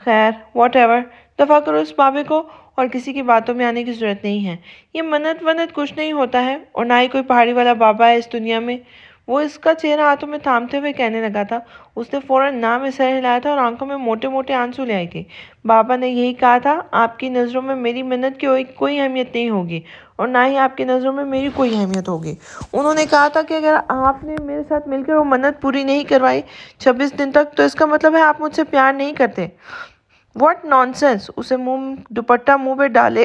خیر what ever, دفع کرو اس بابے کو، اور کسی کی باتوں میں آنے کی ضرورت نہیں ہے۔ یہ منت ونت کچھ نہیں ہوتا ہے، اور نہ ہی کوئی پہاڑی والا بابا ہے اس دنیا میں۔ وہ اس کا چہرہ ہاتھوں میں تھامتے ہوئے کہنے لگا تھا۔ اس نے فوراً نہ میں سر ہلایا تھا اور آنکھوں میں موٹے موٹے آنسو لے آئی تھی۔ بابا نے یہی کہا تھا، آپ کی نظروں میں میری منت کی کوئی اہمیت نہیں ہوگی، اور نہ ہی آپ کی نظروں میں میری کوئی اہمیت ہوگی۔ انہوں نے کہا تھا کہ اگر آپ نے میرے ساتھ مل کر وہ منت پوری نہیں کروائی 26 دن تک، تو اس کا مطلب ہے آپ مجھ سے پیار نہیں کرتے۔ What naan sense! اسے دوپٹہ منہ پہ ڈالے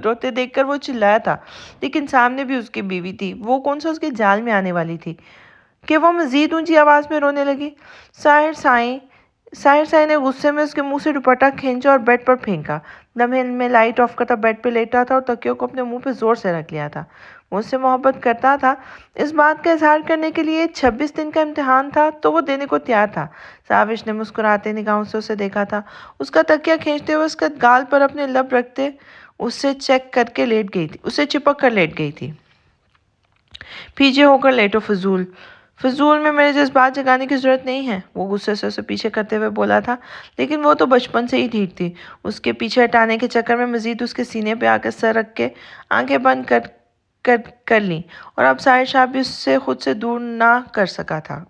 روتے دیکھ کر وہ چلایا تھا، لیکن سامنے بھی اس کی بیوی تھی۔ وہ کون سا اس کے جال میں آنے والی تھی کہ وہ مزید اونچی آواز میں رونے لگی۔ ساحر سائیں نے غصے میں اس کے منہ سے دوپٹہ کھینچا اور بیڈ پر پھینکا۔ لمحے میں لائٹ آف کرتا بیڈ پہ لیٹا تھا اور تکیوں کو اپنے منہ پہ زور سے رکھ لیا تھا۔ وہ اس سے محبت کرتا تھا، اس بات کا اظہار کرنے کے لیے 26 دن کا امتحان تھا تو وہ دینے کو تیار تھا۔ ساوش نے مسکراتے نگاہوں سے اسے دیکھا تھا۔ اس کا تکیہ کھینچتے ہوئے اس کے گال پر اپنے لب رکھتے اسے چپک کر لیٹ گئی تھی۔ پیچھے ہو کر لیٹو فضول میں میرے جذبات جگانے کی ضرورت نہیں ہے، وہ غصے سے اسے پیچھے کرتے ہوئے بولا تھا، لیکن وہ تو بچپن سے ہی ٹھیک تھی۔ اس کے پیچھے ہٹانے کے چکر میں مزید اس کے سینے پہ آ کر سر رکھ کے آنکھیں بند کر لیں، اور اب ساحر شاہ بھی اس سے خود سے دور نہ کر سکا تھا۔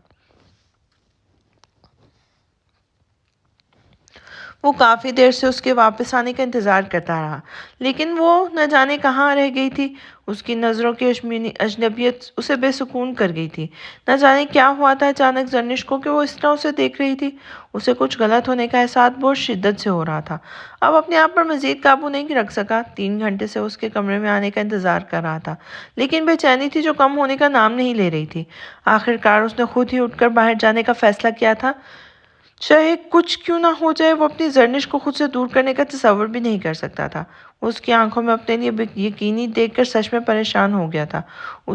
وہ کافی دیر سے اس کے واپس آنے کا انتظار کرتا رہا، لیکن وہ نہ جانے کہاں رہ گئی تھی۔ اس کی نظروں کی اجنبیت اسے بے سکون کر گئی تھی۔ نہ جانے کیا ہوا تھا اچانک زرنش کو کہ وہ اس طرح اسے دیکھ رہی تھی۔ اسے کچھ غلط ہونے کا احساس بہت شدت سے ہو رہا تھا۔ اب اپنے آپ پر مزید قابو نہیں رکھ سکا۔ 3 گھنٹے سے اس کے کمرے میں آنے کا انتظار کر رہا تھا، لیکن بے چینی تھی جو کم ہونے کا نام نہیں لے رہی تھی۔ آخرکار اس نے خود ہی اٹھ کر باہر جانے کا فیصلہ کیا تھا۔ چاہے کچھ کیوں نہ ہو جائے، وہ اپنی زرنش کو خود سے دور کرنے کا تصور بھی نہیں کر سکتا تھا۔ اس کی آنکھوں میں اپنے لیے یقینی دیکھ کر سچ میں پریشان ہو گیا تھا۔ وہ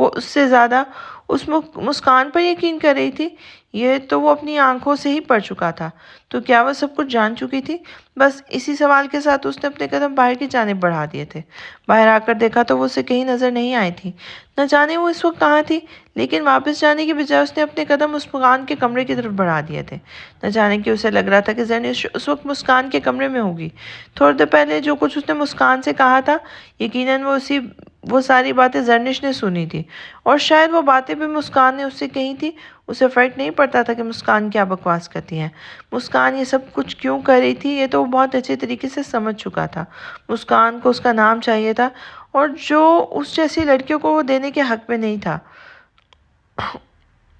اس سے زیادہ اس مسکان پر یقین کر رہی تھی۔ یہ تو وہ اپنی آنکھوں سے ہی پڑ چکا تھا۔ تو کیا وہ سب کچھ جان چکی تھی؟ بس اسی سوال کے ساتھ اس نے اپنے قدم باہر کی جانب بڑھا دیے تھے۔ باہر آ کر دیکھا تو وہ اسے کہیں نظر نہیں آئی تھی۔ نہ جانے وہ اس وقت کہاں تھی، لیکن واپس جانے کی بجائے اس نے اپنے قدم مسکان کے کمرے کی طرف بڑھا دیے تھے۔ نہ جانے کہ اسے لگ رہا تھا کہ زرنش اس وقت مسکان کے کمرے میں ہوگی۔ تھوڑی دیر پہلے جو کچھ اس نے مسکان سے کہا تھا، یقیناً وہ ساری باتیں زرنش نے سنی تھی، اور شاید وہ باتیں بھی مسکان نے اس سے کہی تھی۔ اسے فرق نہیں پڑتا تھا کہ مسکان کیا بکواس کرتی ہے۔ مسکان یہ سب کچھ کیوں کر رہی تھی، یہ تو وہ بہت اچھے طریقے سے سمجھ چکا تھا۔ مسکان کو اس کا نام چاہیے تھا، اور جو اس جیسی لڑکیوں کو وہ دینے کے حق میں نہیں تھا۔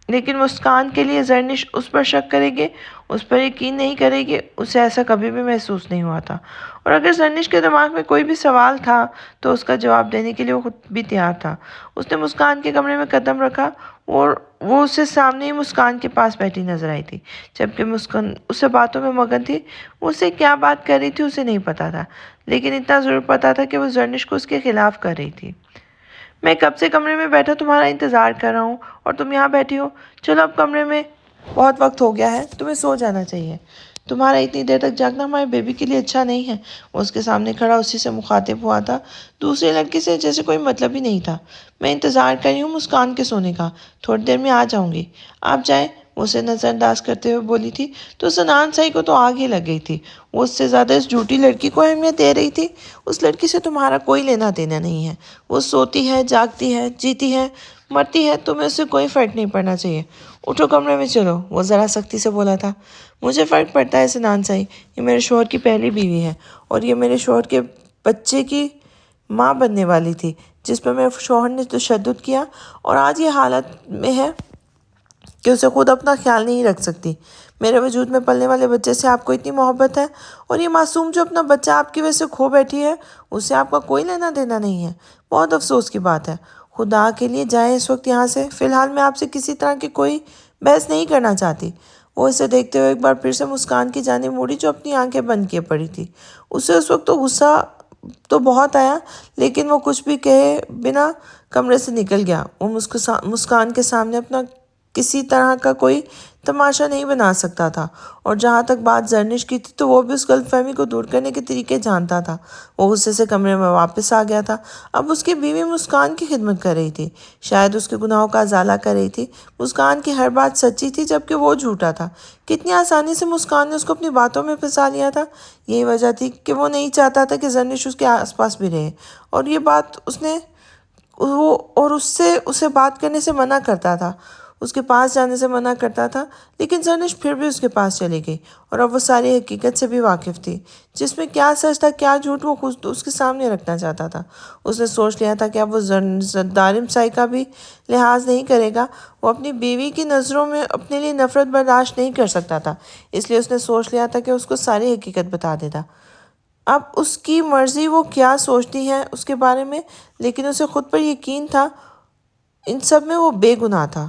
لیکن مسکان کے لیے زرنش اس پر شک کرے گی، اس پر یقین نہیں کرے گی، اسے ایسا کبھی بھی محسوس نہیں ہوا تھا۔ اور اگر زرنش کے دماغ میں کوئی بھی سوال تھا تو اس کا جواب دینے کے لیے وہ خود بھی تیار تھا۔ اس نے مسکان کے کمرے میں قدم رکھا، اور وہ اسے سامنے ہی مسکان کے پاس بیٹھی نظر آئی تھی، جبکہ مسکان اسے باتوں میں مگن تھی۔ وہ اسے کیا بات کر رہی تھی اسے نہیں پتا تھا، لیکن اتنا ضرور پتا تھا کہ وہ زرنش کو اس کے خلاف کر رہی تھی۔ میں کب سے کمرے میں بیٹھا تمہارا انتظار کر رہا ہوں، اور تم یہاں بیٹھی ہو۔ چلو اب کمرے میں، بہت وقت ہو گیا ہے، تمہیں سو جانا چاہیے۔ تمہارا اتنی دیر تک جاگنا ہمارے بیبی کے لیے اچھا نہیں ہے۔ وہ اس کے سامنے کھڑا اسی سے مخاطب ہوا تھا، دوسری لڑکی سے جیسے کوئی مطلب ہی نہیں تھا۔ میں انتظار کر رہی ہوں مسکان کے سونے کا، تھوڑی دیر میں آ جاؤں گی، آپ جائیں۔ وہ اسے نظر انداز کرتے ہوئے بولی تھی تو سنان سائی کو تو آگ ہی لگ گئی تھی۔ وہ اس سے زیادہ اس جھوٹی لڑکی کو اہمیت دے رہی تھی۔ اس لڑکی سے تمہارا کوئی لینا دینا نہیں ہے۔ وہ سوتی ہے، جاگتی ہے، جیتی ہے، مرتی ہے، تمہیں اس سے کوئی فرق نہیں پڑنا چاہیے۔ اٹھو کمرے میں چلو، وہ ذرا سختی سے بولا تھا۔ مجھے فرق پڑتا ہے سنان سائی، یہ میرے شوہر کی پہلی بیوی ہے، اور یہ میرے شوہر کے بچے کی ماں بننے والی تھی، جس پر میرے شوہر نے تشدد کیا، اور آج یہ حالت میں ہے کہ اسے خود اپنا خیال نہیں رکھ سکتی۔ میرے وجود میں پلنے والے بچے سے آپ کو اتنی محبت ہے، اور یہ معصوم جو اپنا بچہ آپ کی وجہ سے کھو بیٹھی ہے، اس سے آپ کا کوئی لینا دینا نہیں ہے۔ بہت افسوس کی بات ہے۔ خدا کے لیے جائیں اس وقت یہاں سے، فی الحال میں آپ سے کسی طرح کی کوئی بحث نہیں کرنا چاہتی۔ وہ اسے دیکھتے ہوئے ایک بار پھر سے مسکان کی جانب مڑی جو اپنی آنکھیں بند کیے پڑی تھی۔ اسے اس وقت تو غصہ تو بہت آیا، لیکن وہ کچھ بھی کہے بنا کمرے سے نکل گیا۔ وہ مسکان کے سامنے اپنا کسی طرح کا کوئی تماشا نہیں بنا سکتا تھا، اور جہاں تک بات زرنش کی تھی تو وہ بھی اس غلط فہمی کو دور کرنے کے طریقے جانتا تھا۔ وہ غصے سے کمرے میں واپس آ گیا تھا۔ اب اس کی بیوی مسکان کی خدمت کر رہی تھی، شاید اس کے گناہوں کا ازالہ کر رہی تھی۔ مسکان کی ہر بات سچی تھی جبکہ وہ جھوٹا تھا۔ کتنی آسانی سے مسکان نے اس کو اپنی باتوں میں پھنسا لیا تھا۔ یہی وجہ تھی کہ وہ نہیں چاہتا تھا کہ زرنش اس کے آس پاس بھی رہے، اور یہ بات اسے بات کرنے سے منع کرتا تھا، اس کے پاس جانے سے منع کرتا تھا، لیکن زرنش پھر بھی اس کے پاس چلی گئی، اور اب وہ ساری حقیقت سے بھی واقف تھی، جس میں کیا سچ تھا کیا جھوٹ وہ خود اس کے سامنے رکھنا چاہتا تھا۔ اس نے سوچ لیا تھا کہ اب وہ دارم سائی کا بھی لحاظ نہیں کرے گا۔ وہ اپنی بیوی کی نظروں میں اپنے لیے نفرت برداشت نہیں کر سکتا تھا، اس لیے اس نے سوچ لیا تھا کہ اس کو ساری حقیقت بتا دیتا۔ اب اس کی مرضی وہ کیا سوچتی ہے اس کے بارے میں، لیکن اسے خود پر یقین تھا ان سب میں وہ بے گناہ تھا۔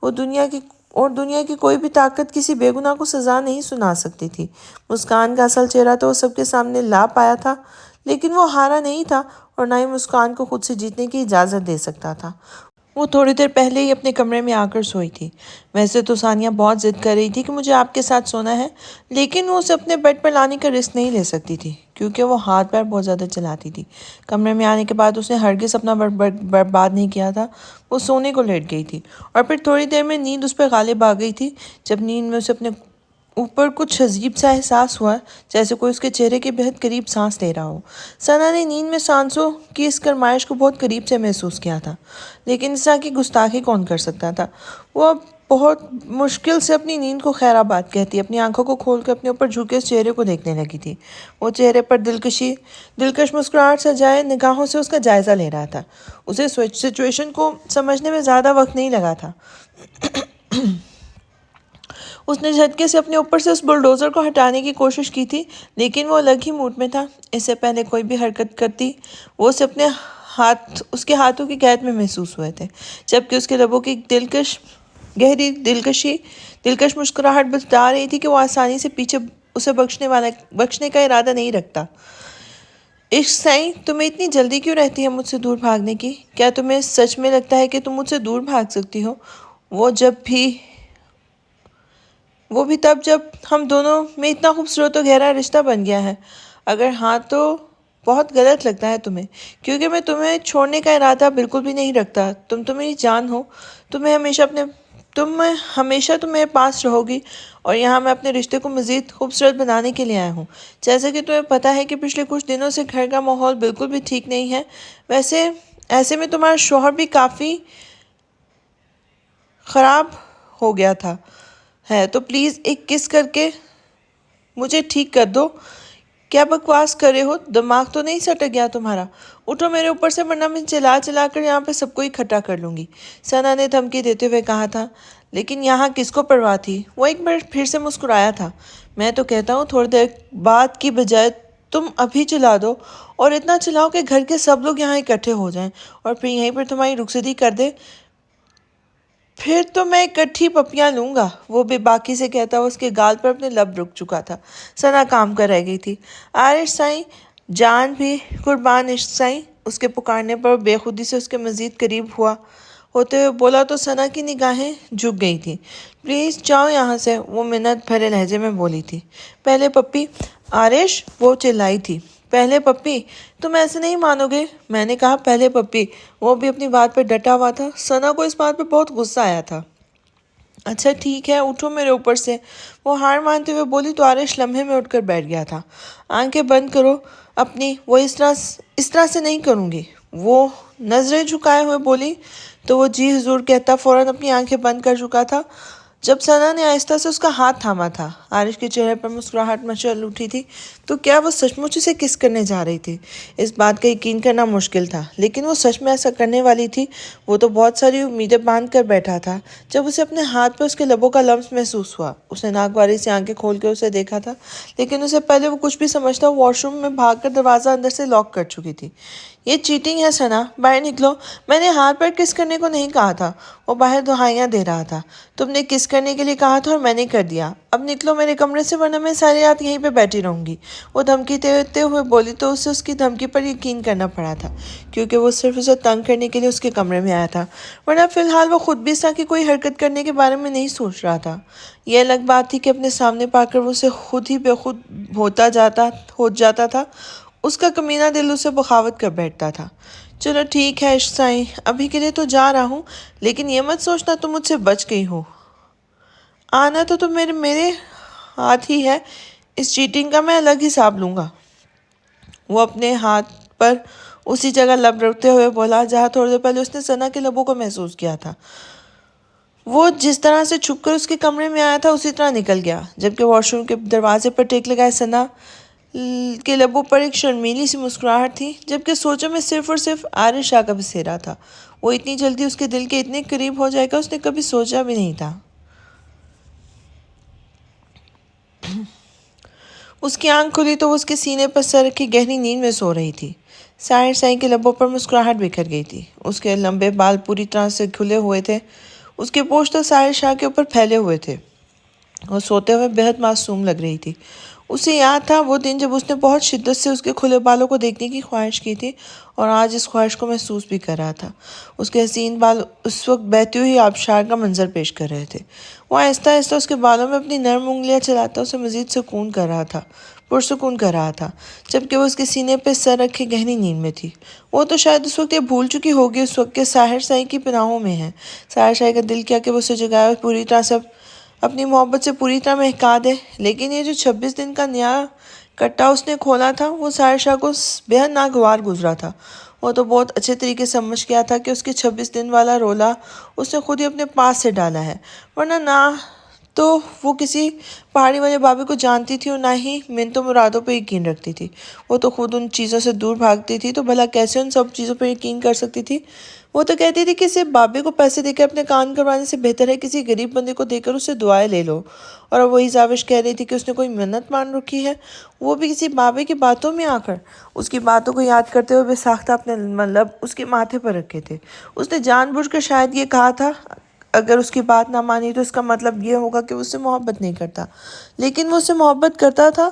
دنیا کی کوئی بھی طاقت کسی بے گناہ کو سزا نہیں سنا سکتی تھی۔ مسکان کا اصل چہرہ تو وہ سب کے سامنے لا پایا تھا، لیکن وہ ہارا نہیں تھا اور نہ ہی مسکان کو خود سے جیتنے کی اجازت دے سکتا تھا۔ وہ تھوڑی دیر پہلے ہی اپنے کمرے میں آ کر سوئی تھی۔ ویسے تو ثانیہ بہت ضد کر رہی تھی کہ مجھے آپ کے ساتھ سونا ہے، لیکن وہ اسے اپنے بیڈ پر لانے کا رسک نہیں لے سکتی تھی، کیونکہ وہ ہاتھ پیر بہت زیادہ چلاتی تھی۔ کمرے میں آنے کے بعد اس نے ہرگز اپنا برباد نہیں کیا تھا۔ وہ سونے کو لیٹ گئی تھی، اور پھر تھوڑی دیر میں نیند اس پر غالب آ گئی تھی۔ جب نیند میں اسے اپنے اوپر کچھ عجیب سا احساس ہوا، جیسے کوئی اس کے چہرے کے بہت قریب سانس لے رہا ہو۔ ثنا نے نیند میں سانسوں کی اس گرمائش کو بہت قریب سے محسوس کیا تھا، لیکن اس طرح کی گستاخی کون کر سکتا تھا؟ وہ اب بہت مشکل سے اپنی نیند کو خیر آباد کہتی اپنی آنکھوں کو کھول کر اپنے اوپر جھکے اس چہرے کو دیکھنے لگی تھی۔ وہ چہرے پر دلکش مسکراہٹ سجائے نگاہوں سے اس کا جائزہ لے رہا تھا۔ اسے سچویشن کو سمجھنے میں زیادہ وقت نہیں لگا تھا۔ اس نے جھٹکے سے اپنے اوپر سے اس بلڈوزر کو ہٹانے کی کوشش کی تھی، لیکن وہ الگ ہی موڈ میں تھا۔ اس سے پہلے کوئی بھی حرکت کرتی وہ اسے اس کے ہاتھوں کی قید میں محسوس ہوئے تھے، جبکہ اس کے لبوں کی گہری دلکش مسکراہٹ بتا رہی تھی کہ وہ آسانی سے پیچھے اسے بخشنے کا ارادہ نہیں رکھتا۔ عشق سائیں، تمہیں اتنی جلدی کیوں رہتی ہے مجھ سے دور بھاگنے کی؟ کیا تمہیں سچ میں لگتا ہے کہ تم مجھ سے دور بھاگ سکتی ہو؟ وہ بھی تب جب ہم دونوں میں اتنا خوبصورت و گہرا رشتہ بن گیا ہے۔ اگر ہاں تو بہت غلط لگتا ہے تمہیں، کیونکہ میں تمہیں چھوڑنے کا ارادہ بالکل بھی نہیں رکھتا۔ تم تو میری جان ہو، تم ہمیشہ میرے پاس رہو گی، اور یہاں میں اپنے رشتے کو مزید خوبصورت بنانے کے لیے آیا ہوں۔ جیسا کہ تمہیں پتہ ہے کہ پچھلے کچھ دنوں سے گھر کا ماحول بالکل بھی ٹھیک نہیں ہے، ایسے میں تمہارا شوہر بھی کافی خراب ہو گیا ہے، تو پلیز ایک کس کر کے مجھے ٹھیک کر دو۔ کیا بکواس کر رہے ہو؟ دماغ تو نہیں سٹک گیا تمہارا؟ اٹھو میرے اوپر سے، ورنہ میں چلا کر یہاں پہ سب کو اکٹھا کر لوں گی، ثنا نے دھمکی دیتے ہوئے کہا تھا۔ لیکن یہاں کس کو پرواہ تھی؟ وہ ایک بار پھر سے مسکرایا تھا۔ میں تو کہتا ہوں تھوڑی دیر بعد کی بجائے تم ابھی چلا دو، اور اتنا چلاؤ کہ گھر کے سب لوگ یہاں اکٹھے ہو جائیں، اور پھر یہیں پر تمہاری رخصتی کر دے۔ پھر تو میں اکٹھی پپیاں لوں گا، وہ بے باکی سے کہتا ہوا اس کے گال پر اپنے لب رک چکا تھا۔ ثنا کام کر رہ گئی تھی۔ عارش سائیں، جان بھی قربان عشق سائیں، اس کے پکارنے پر بے خودی سے اس کے مزید قریب ہوتے ہوئے بولا تو ثنا کی نگاہیں جھک گئی تھیں۔ پلیز جاؤ یہاں سے، وہ منت بھرے لہجے میں بولی تھی۔ پہلے پپی، عارش، وہ چلائی تھی۔ پہلے پپی، تم ایسے نہیں مانو گے، میں نے کہا پہلے پپی۔ وہ بھی اپنی بات پر ڈٹا ہوا تھا۔ ثنا کو اس بات پر بہت غصہ آیا تھا۔ اچھا ٹھیک ہے، اٹھو میرے اوپر سے، وہ ہار مانتے ہوئے بولی تو عارش لمحے میں اٹھ کر بیٹھ گیا تھا۔ آنکھیں بند کرو اپنی، وہ اس طرح سے نہیں کروں گی، وہ نظریں جھکائے ہوئے بولی تو وہ جی حضور کہتا فوراً اپنی آنکھیں بند کر چکا تھا جب ثنا نے آہستہ سے اس کا ہاتھ تھاما تھا۔ عارش کے چہرے پر مسکراہٹ مچل اٹھی تھی۔ تو کیا وہ سچ مچ اسے کس کرنے جا رہی تھی؟ اس بات کا یقین کرنا مشکل تھا، لیکن وہ سچ میں ایسا کرنے والی تھی۔ وہ تو بہت ساری امیدیں باندھ کر بیٹھا تھا۔ جب اسے اپنے ہاتھ پہ اس کے لبوں کا لمس محسوس ہوا، اس نے ناگواری سے آنکھیں کھول کے اسے دیکھا تھا، لیکن اسے پہلے وہ کچھ بھی سمجھتا واش روم میں بھاگ کر دروازہ اندر سے لاک کر چکی تھی۔ یہ چیٹنگ ہے ثنا، باہر نکلو، میں نے ہاتھ پر کس کرنے کو نہیں کہا تھا، وہ باہر دہائیاں دے رہا تھا۔ تم نے کس کرنے کے لیے کہا تھا اور میں نے کر دیا. اب نکلو میرے کمرے سے ورنہ میں ساری رات یہیں پہ بیٹھی رہوں گی. وہ دھمکی دیتے ہوئے بولی تو اسے اس کی دھمکی پر یقین کرنا پڑا تھا کیونکہ وہ صرف اسے تنگ کرنے کے لیے اس کے کمرے میں آیا تھا، ورنہ فی الحال وہ خود بھی اس طرح کی کوئی حرکت کرنے کے بارے میں نہیں سوچ رہا تھا. یہ الگ بات تھی کہ اپنے سامنے پا کر وہ اسے خود ہی بے خود ہو جاتا تھا. اس کا کمینہ دل اسے بغاوت کر بیٹھتا تھا. چلو ٹھیک ہے عشق سائیں، ابھی کے لیے تو جا رہا ہوں، لیکن یہ مت سوچنا تم مجھ سے بچ گئی ہو. آنا تو میرے ہاتھ ہی ہے، اس چیٹنگ کا میں الگ حساب لوں گا. وہ اپنے ہاتھ پر اسی جگہ لب رکھتے ہوئے بولا جہاں تھوڑی دیر پہلے اس نے ثنا کے لبوں کو محسوس کیا تھا. وہ جس طرح سے چھپ کر اس کے کمرے میں آیا تھا اسی طرح نکل گیا. جبکہ واش روم کے دروازے پر ٹیک لگائے ثنا کے لبوں پر ایک شرمیلی سی مسکراہٹ تھی، جبکہ سوچوں میں صرف اور صرف عارض شاہ کا بسیرا تھا. وہ اتنی جلدی اس کے دل کے اتنے قریب ہو جائے گا اس نے کبھی سوچا بھی نہیں تھا. اس کی آنکھ کھلی تو وہ اس کے سینے پر سر رکھی گہری نیند میں سو رہی تھی. ساحر سائیں کے لبوں پر مسکراہٹ بکھر گئی تھی. اس کے لمبے بال پوری طرح سے کھلے ہوئے تھے. اس کے پوش تو ساحر شاہ کے اوپر پھیلے ہوئے تھے. وہ سوتے ہوئے بہت معصوم لگ رہی تھی. اسے یاد تھا وہ دن جب اس نے بہت شدت سے اس کے کھلے بالوں کو دیکھنے کی خواہش کی تھی اور آج اس خواہش کو محسوس بھی کر رہا تھا. اس کے حسین بال اس وقت بہتی ہوئی آبشار کا منظر پیش کر رہے تھے. وہ آہستہ آہستہ اس کے بالوں میں اپنی نرم انگلیاں چلاتا اسے مزید پرسکون کر رہا تھا، جبکہ وہ اس کے سینے پہ سر رکھے گہری نیند میں تھی. وہ تو شاید اس وقت یہ بھول چکی ہوگی اس وقت کے ساحر سائیں کی پناہوں میں ہے. ساحر سائیں کا دل کیا کہ وہ اسے جگائے اور پوری طرح سے اپنی محبت سے پوری طرح مہکا دے، لیکن یہ جو 26 دن کا نیا کٹا اس نے کھولا تھا وہ ساحر شاہ کو بہت ناگوار گزرا تھا. وہ تو بہت اچھے طریقے سے سمجھ گیا تھا کہ اس کے 26 دن والا رولا اس نے خود ہی اپنے پاس سے ڈالا ہے، ورنہ نہ تو وہ کسی پہاڑی والے بابے کو جانتی تھی اور نہ ہی منتوں مرادوں پہ یقین رکھتی تھی. وہ تو خود ان چیزوں سے دور بھاگتی تھی تو بھلا کیسے ان سب چیزوں پہ یقین کر سکتی تھی. وہ تو کہتی تھی کہ صرف بابے کو پیسے دے کے اپنے کان کروانے سے بہتر ہے کسی غریب بندے کو دے کر اسے دعائیں لے لو. اور وہی زاوش کہہ رہی تھی کہ اس نے کوئی منت مان رکھی ہے، وہ بھی کسی بابے کی باتوں میں آ کر. اس کی باتوں کو یاد کرتے ہوئے بے ساختہ اپنے مطلب اس کے ماتھے پر رکھے تھے. اس نے جان بوجھ کر شاید یہ کہا تھا اگر اس کی بات نہ مانی تو اس کا مطلب یہ ہوگا کہ وہ اس سے محبت نہیں کرتا، لیکن وہ اس سے محبت کرتا تھا.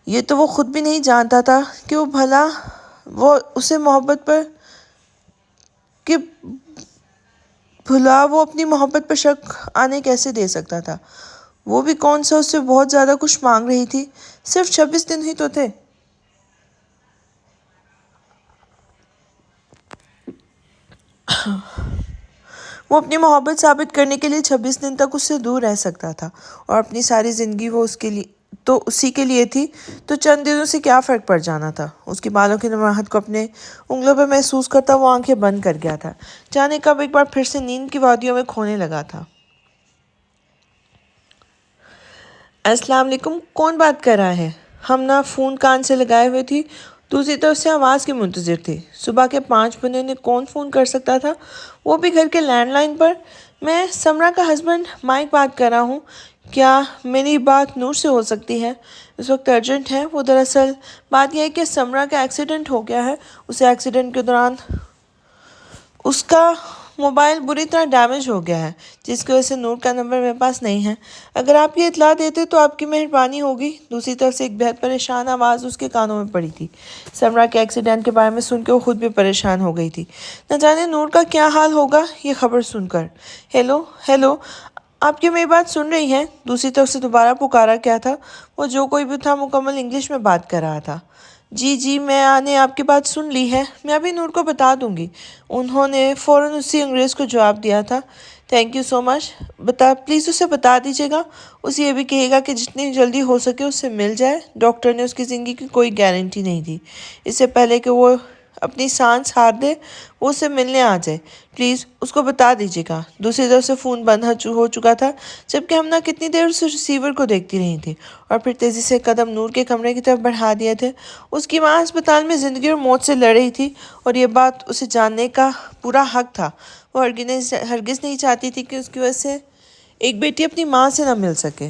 یہ تو وہ خود بھی نہیں جانتا تھا کہ وہ اسے محبت پر کہ بھلا وہ اپنی محبت پر شک آنے کیسے دے سکتا تھا. وہ بھی کون سا اس سے بہت زیادہ کچھ مانگ رہی تھی، صرف 26 دن ہی تو تھے. وہ اپنی محبت ثابت کرنے کے لیے 26 دن تک اس سے دور رہ سکتا تھا اور اپنی ساری زندگی وہ اسی کے لیے تھی، تو چند دنوں سے کیا فرق پڑ جانا تھا. اس کی بالوں کی نماحت کو اپنے انگلیوں پہ محسوس کرتا وہ آنکھیں بند کر گیا تھا، جانے کب ایک بار پھر سے نیند کی وادیوں میں کھونے لگا تھا. السلام علیکم، کون بات کر رہا ہے؟ ہمنا فون کان سے لگائے ہوئے تھی، دوسری طرف سے آواز کے منتظر تھی. صبح کے 5 بجے انہیں کون فون کر سکتا تھا، وہ بھی گھر کے لینڈ لائن پر؟ میں سمرا کا ہسبینڈ مائک بات کر رہا ہوں. کیا میری بات نور سے ہو سکتی ہے؟ اس وقت ارجنٹ ہے. وہ دراصل بات یہ ہے کہ سمرا کا ایکسیڈنٹ ہو گیا ہے. اسے ایکسیڈنٹ کے دوران اس کا موبائل بری طرح ڈیمیج ہو گیا ہے، جس کی وجہ سے نور کا نمبر میرے پاس نہیں ہے. اگر آپ یہ اطلاع دیتے تو آپ کی مہربانی ہوگی. دوسری طرف سے ایک بہت پریشان آواز اس کے کانوں میں پڑی تھی. سمرا کے ایکسیڈنٹ کے بارے میں سن کے وہ خود بھی پریشان ہو گئی تھی. نہ جانے نور کا کیا حال ہوگا یہ خبر سن کر. ہیلو، آپ کی میری بات سن رہی ہیں؟ دوسری طرف سے دوبارہ پکارا کیا تھا. وہ جو کوئی بھی تھا مکمل انگلش میں بات کر رہا تھا. جی میں نے آپ کی بات سن لی ہے، میں ابھی نور کو بتا دوں گی. انہوں نے فوراً اسی انگریز کو جواب دیا تھا. Thank you so much. Please اسے بتا دیجیے گا، اسے یہ بھی کہے گا کہ جتنی جلدی ہو سکے اس سے مل جائے. ڈاکٹر نے اس کی زندگی کی کوئی گارنٹی نہیں دی. اس سے پہلے کہ وہ اپنی سانس ہار دے وہ اسے ملنے آ جائے. پلیز اس کو بتا دیجیے گا. دوسری طرف سے فون بند ہو چکا تھا، جبکہ ہمنا کتنی دیر سے ریسیور کو دیکھتی رہی تھی اور پھر تیزی سے قدم نور کے کمرے کی طرف بڑھا دیے تھے. اس کی ماں ہسپتال میں زندگی اور موت سے لڑ رہی تھی اور یہ بات اسے جاننے کا پورا حق تھا. وہ ہرگز نہیں چاہتی تھی کہ اس کی وجہ سے ایک بیٹی اپنی ماں سے نہ مل سکے.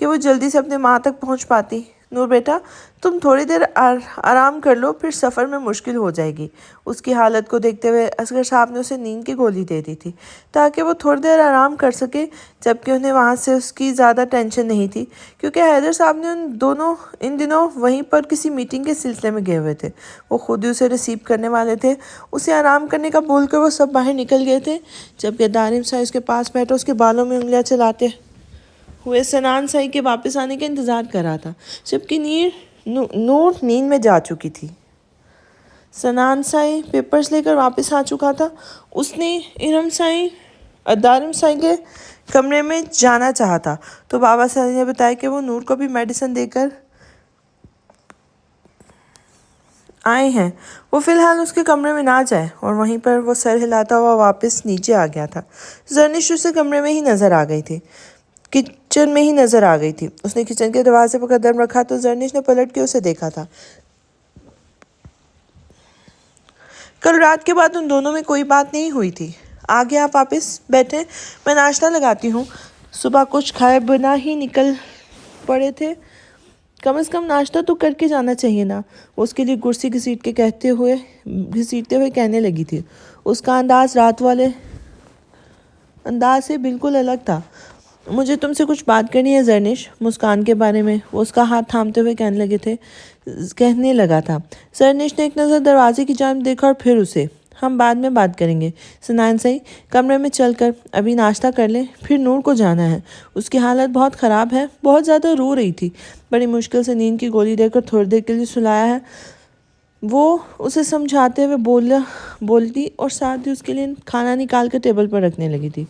کہ وہ جلدی سے اپنے ماں تک پہنچ پاتی۔ نور بیٹا، تم تھوڑی دیر آرام کر لو، پھر سفر میں مشکل ہو جائے گی۔ اس کی حالت کو دیکھتے ہوئے اصغر صاحب نے اسے نیند کی گولی دے دی تھی تاکہ وہ تھوڑی دیر آرام کر سکے، جبکہ انہیں وہاں سے اس کی زیادہ ٹینشن نہیں تھی کیونکہ حیدر صاحب نے ان دنوں وہیں پر کسی میٹنگ کے سلسلے میں گئے ہوئے تھے۔ وہ خود ہی اسے ریسیو کرنے والے تھے۔ اسے آرام کرنے کا بول کر وہ سب باہر نکل گئے تھے، جبکہ دارم صاحب اس کے پاس بیٹھا اس کے بالوں میں انگلیاں چلاتے ہوئے سنان سائی کے واپس آنے کا انتظار کر رہا تھا، جبکہ نور نیند میں جا چکی تھی۔ سنان سائی پیپرز لے کر واپس آ چکا تھا۔ اس نے دارم سائی کے کمرے میں جانا چاہا تھا تو بابا سائی نے بتایا کہ وہ نور کو بھی میڈیسن دے کر آئے ہیں، وہ فی الحال اس کے کمرے میں نہ جائے، اور وہیں پر وہ سر ہلاتا ہوا واپس نیچے آ گیا تھا۔ زرنش اسے کمرے میں ہی نظر آ گئی تھی، کچن میں ہی نظر آ گئی تھی۔ اس نے کچن کے دروازے پر قدم رکھا تو زرنش نے پلٹ کے اسے دیکھا تھا۔ کل رات کے بعد ان دونوں میں کوئی بات نہیں ہوئی تھی۔ آگے آپ واپس بیٹھیں، میں ناشتہ لگاتی ہوں۔ صبح کچھ کھائے بنا ہی نکل پڑے تھے، کم از کم ناشتہ تو کر کے جانا چاہیے نا، وہ اس کے لیے کرسی گھسیٹتے ہوئے کہنے لگی تھی۔ اس کا انداز رات والے انداز سے بالکل الگ تھا۔ مجھے تم سے کچھ بات کرنی ہے زرنش، مسکان کے بارے میں، وہ اس کا ہاتھ تھامتے ہوئے کہنے لگا تھا۔ زرنش نے ایک نظر دروازے کی جانب دیکھا اور پھر اسے، ہم بعد میں بات کریں گے۔ سنان سائی، کمرے میں چل کر ابھی ناشتہ کر لیں، پھر نور کو جانا ہے، اس کی حالت بہت خراب ہے، بہت زیادہ رو رہی تھی، بڑی مشکل سے نیند کی گولی دے کر تھوڑی دیر کے لیے سلایا ہے۔ وہ اسے سمجھاتے ہوئے بولتی اور ساتھ ہی اس کے لیے کھانا نکال کر ٹیبل پر رکھنے لگی تھی۔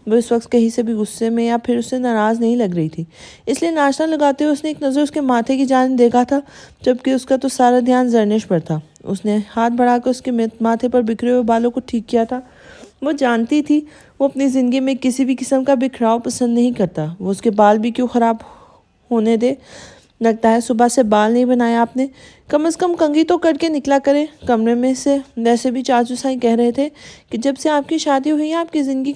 وہ اس وقت کہیں سے بھی غصے میں یا پھر اسے ناراض نہیں لگ رہی تھی، اس لیے ناشتہ لگاتے ہوئے اس نے ایک نظر اس کے ماتھے کی جانب دیکھا تھا، جبکہ اس کا تو سارا دھیان زرنش پر تھا۔ اس نے ہاتھ بڑھا کر اس کے ماتھے پر بکھرے ہوئے بالوں کو ٹھیک کیا تھا۔ وہ جانتی تھی وہ اپنی زندگی میں کسی بھی قسم کا بکھراؤ پسند نہیں کرتا، وہ اس کے بال بھی کیوں خراب ہونے دے۔ لگتا ہے صبح سے بال نہیں بنایا آپ نے، کم از کم کنگھی تو کر کے نکلا کرے کمرے میں سے۔ ویسے بھی چاچو سائی کہہ رہے تھے کہ جب سے آپ کی شادی ہوئی ہے آپ کی زندگی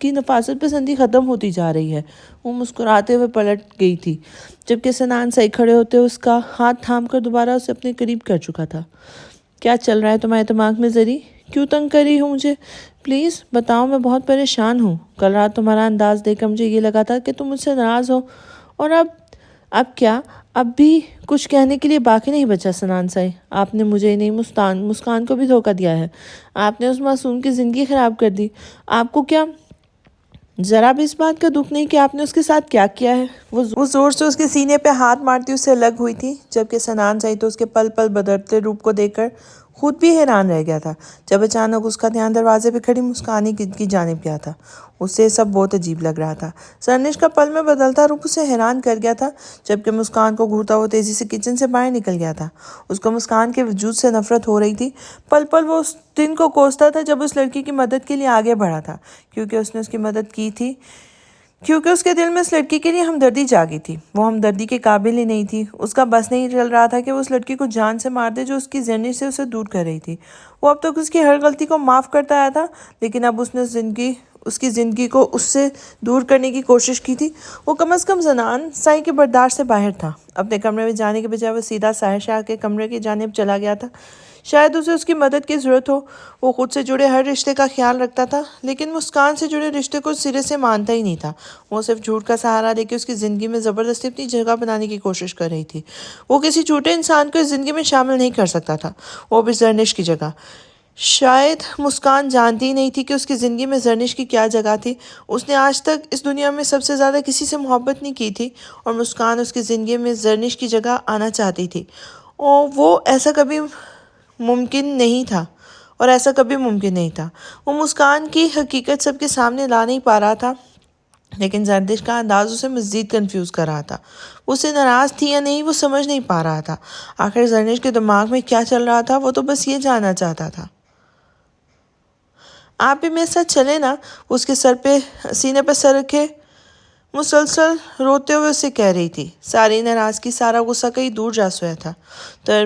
کی نفاست پسندی ختم ہوتی جا رہی ہے۔ وہ مسکراتے ہوئے پلٹ گئی تھی، جبکہ سنان سائی کھڑے ہوتے اس کا ہاتھ تھام کر دوبارہ اسے اپنے قریب کر چکا تھا۔ کیا چل رہا ہے تمہارے دماغ میں زری؟ کیوں تنگ کری ہو مجھے؟ پلیز بتاؤ، میں بہت پریشان ہوں۔ کل رات تمہارا انداز دیکھ کر مجھے یہ لگا تھا کہ تم مجھ سے ناراض ہو، اور اب کیا؟ اب بھی کچھ کہنے کے لیے باقی نہیں بچا سنان سائی؟ آپ نے مجھے نہیں مسکان کو بھی دھوکہ دیا ہے، آپ نے اس معصوم کی زندگی خراب کر دی۔ آپ کو کیا ذرا بھی اس بات کا دکھ نہیں کہ آپ نے اس کے ساتھ کیا کیا ہے؟ وہ زور سے اس کے سینے پہ ہاتھ مارتی اس سے الگ ہوئی تھی، جبکہ سنان سائی تو اس کے پل پل بدلتے روپ کو دیکھ کر خود بھی حیران رہ گیا تھا، جب اچانک اس کا دھیان دروازے پہ کھڑی مسکان کی جانب گیا تھا۔ اسے سب بہت عجیب لگ رہا تھا۔ زرنش کا پل میں بدلتا روپ اسے حیران کر گیا تھا، جبکہ مسکان کو گھورتا ہوا تیزی سے کچن سے باہر نکل گیا تھا۔ اس کو مسکان کے وجود سے نفرت ہو رہی تھی۔ پل پل وہ اس دن کو کوستا تھا جب اس لڑکی کی مدد کے لیے آگے بڑھا تھا، کیونکہ اس نے اس کی مدد کی تھی، کیونکہ اس کے دل میں اس لڑکی کے لیے ہمدردی جاگی تھی۔ وہ ہمدردی کے قابل ہی نہیں تھی۔ اس کا بس نہیں چل رہا تھا کہ وہ اس لڑکی کو جان سے مار دے جو اس کی زرنش سے اسے دور کر رہی تھی۔ وہ اب تک اس کی ہر غلطی کو معاف کرتا آیا تھا، لیکن اب اس نے اس کی زندگی کو اس سے دور کرنے کی کوشش کی تھی۔ وہ کم از کم سنان سائی کے برداشت سے باہر تھا۔ اپنے کمرے میں جانے کے بجائے وہ سیدھا ساحر شاہ کے کمرے کی جانب چلا گیا تھا۔ شاید اسے اس کی مدد کی ضرورت ہو۔ وہ خود سے جڑے ہر رشتے کا خیال رکھتا تھا، لیکن مسکان سے جڑے رشتے کو سرے سے مانتا ہی نہیں تھا۔ وہ صرف جھوٹ کا سہارا لے کے اس کی زندگی میں زبردستی اپنی جگہ بنانے کی کوشش کر رہی تھی۔ وہ کسی جھوٹے انسان کو اس زندگی میں شامل نہیں کر سکتا تھا، وہ بھی زرنش کی جگہ۔ شاید مسکان جانتی ہی نہیں تھی کہ اس کی زندگی میں زرنش کی کیا جگہ تھی۔ اس نے آج تک اس دنیا میں سب سے زیادہ کسی سے محبت نہیں کی تھی، اور مسکان اس کی زندگی میں زرنش کی جگہ آنا چاہتی تھی، اور ایسا کبھی ممکن نہیں تھا۔ وہ مسکان کی حقیقت سب کے سامنے لا نہیں پا رہا تھا، لیکن زرنش کا انداز اسے مزید کنفیوز کر رہا تھا۔ وہ اسے ناراض تھی یا نہیں وہ سمجھ نہیں پا رہا تھا۔ آخر زرنش کے دماغ میں کیا چل رہا تھا، وہ تو بس یہ جاننا چاہتا تھا۔ آپ بھی میرے ساتھ چلیں نا، اس کے سینے پہ سر رکھے مسلسل روتے ہوئے اسے کہہ رہی تھی۔ ساری ناراضگی، سارا غصہ کہیں دور جا سویا تھا۔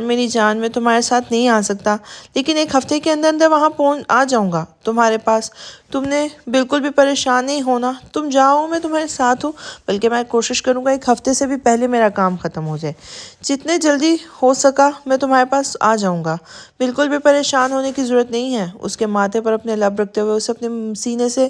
میری جان، میں تمہارے ساتھ نہیں آ سکتا، لیکن ایک ہفتے کے اندر وہاں آ جاؤں گا تمہارے پاس۔ تم نے بالکل بھی پریشان نہیں ہونا، تم جاؤ، میں تمہارے ساتھ ہوں، بلکہ میں کوشش کروں گا 1 ہفتے سے بھی پہلے میرا کام ختم ہو جائے۔ جتنے جلدی ہو سکا میں تمہارے پاس آ جاؤں گا۔ بالکل بھی پریشان ہونے کی ضرورت نہیں ہے۔ اس کے ماتھے پر اپنے لب رکھتے ہوئے اسے اپنے سینے سے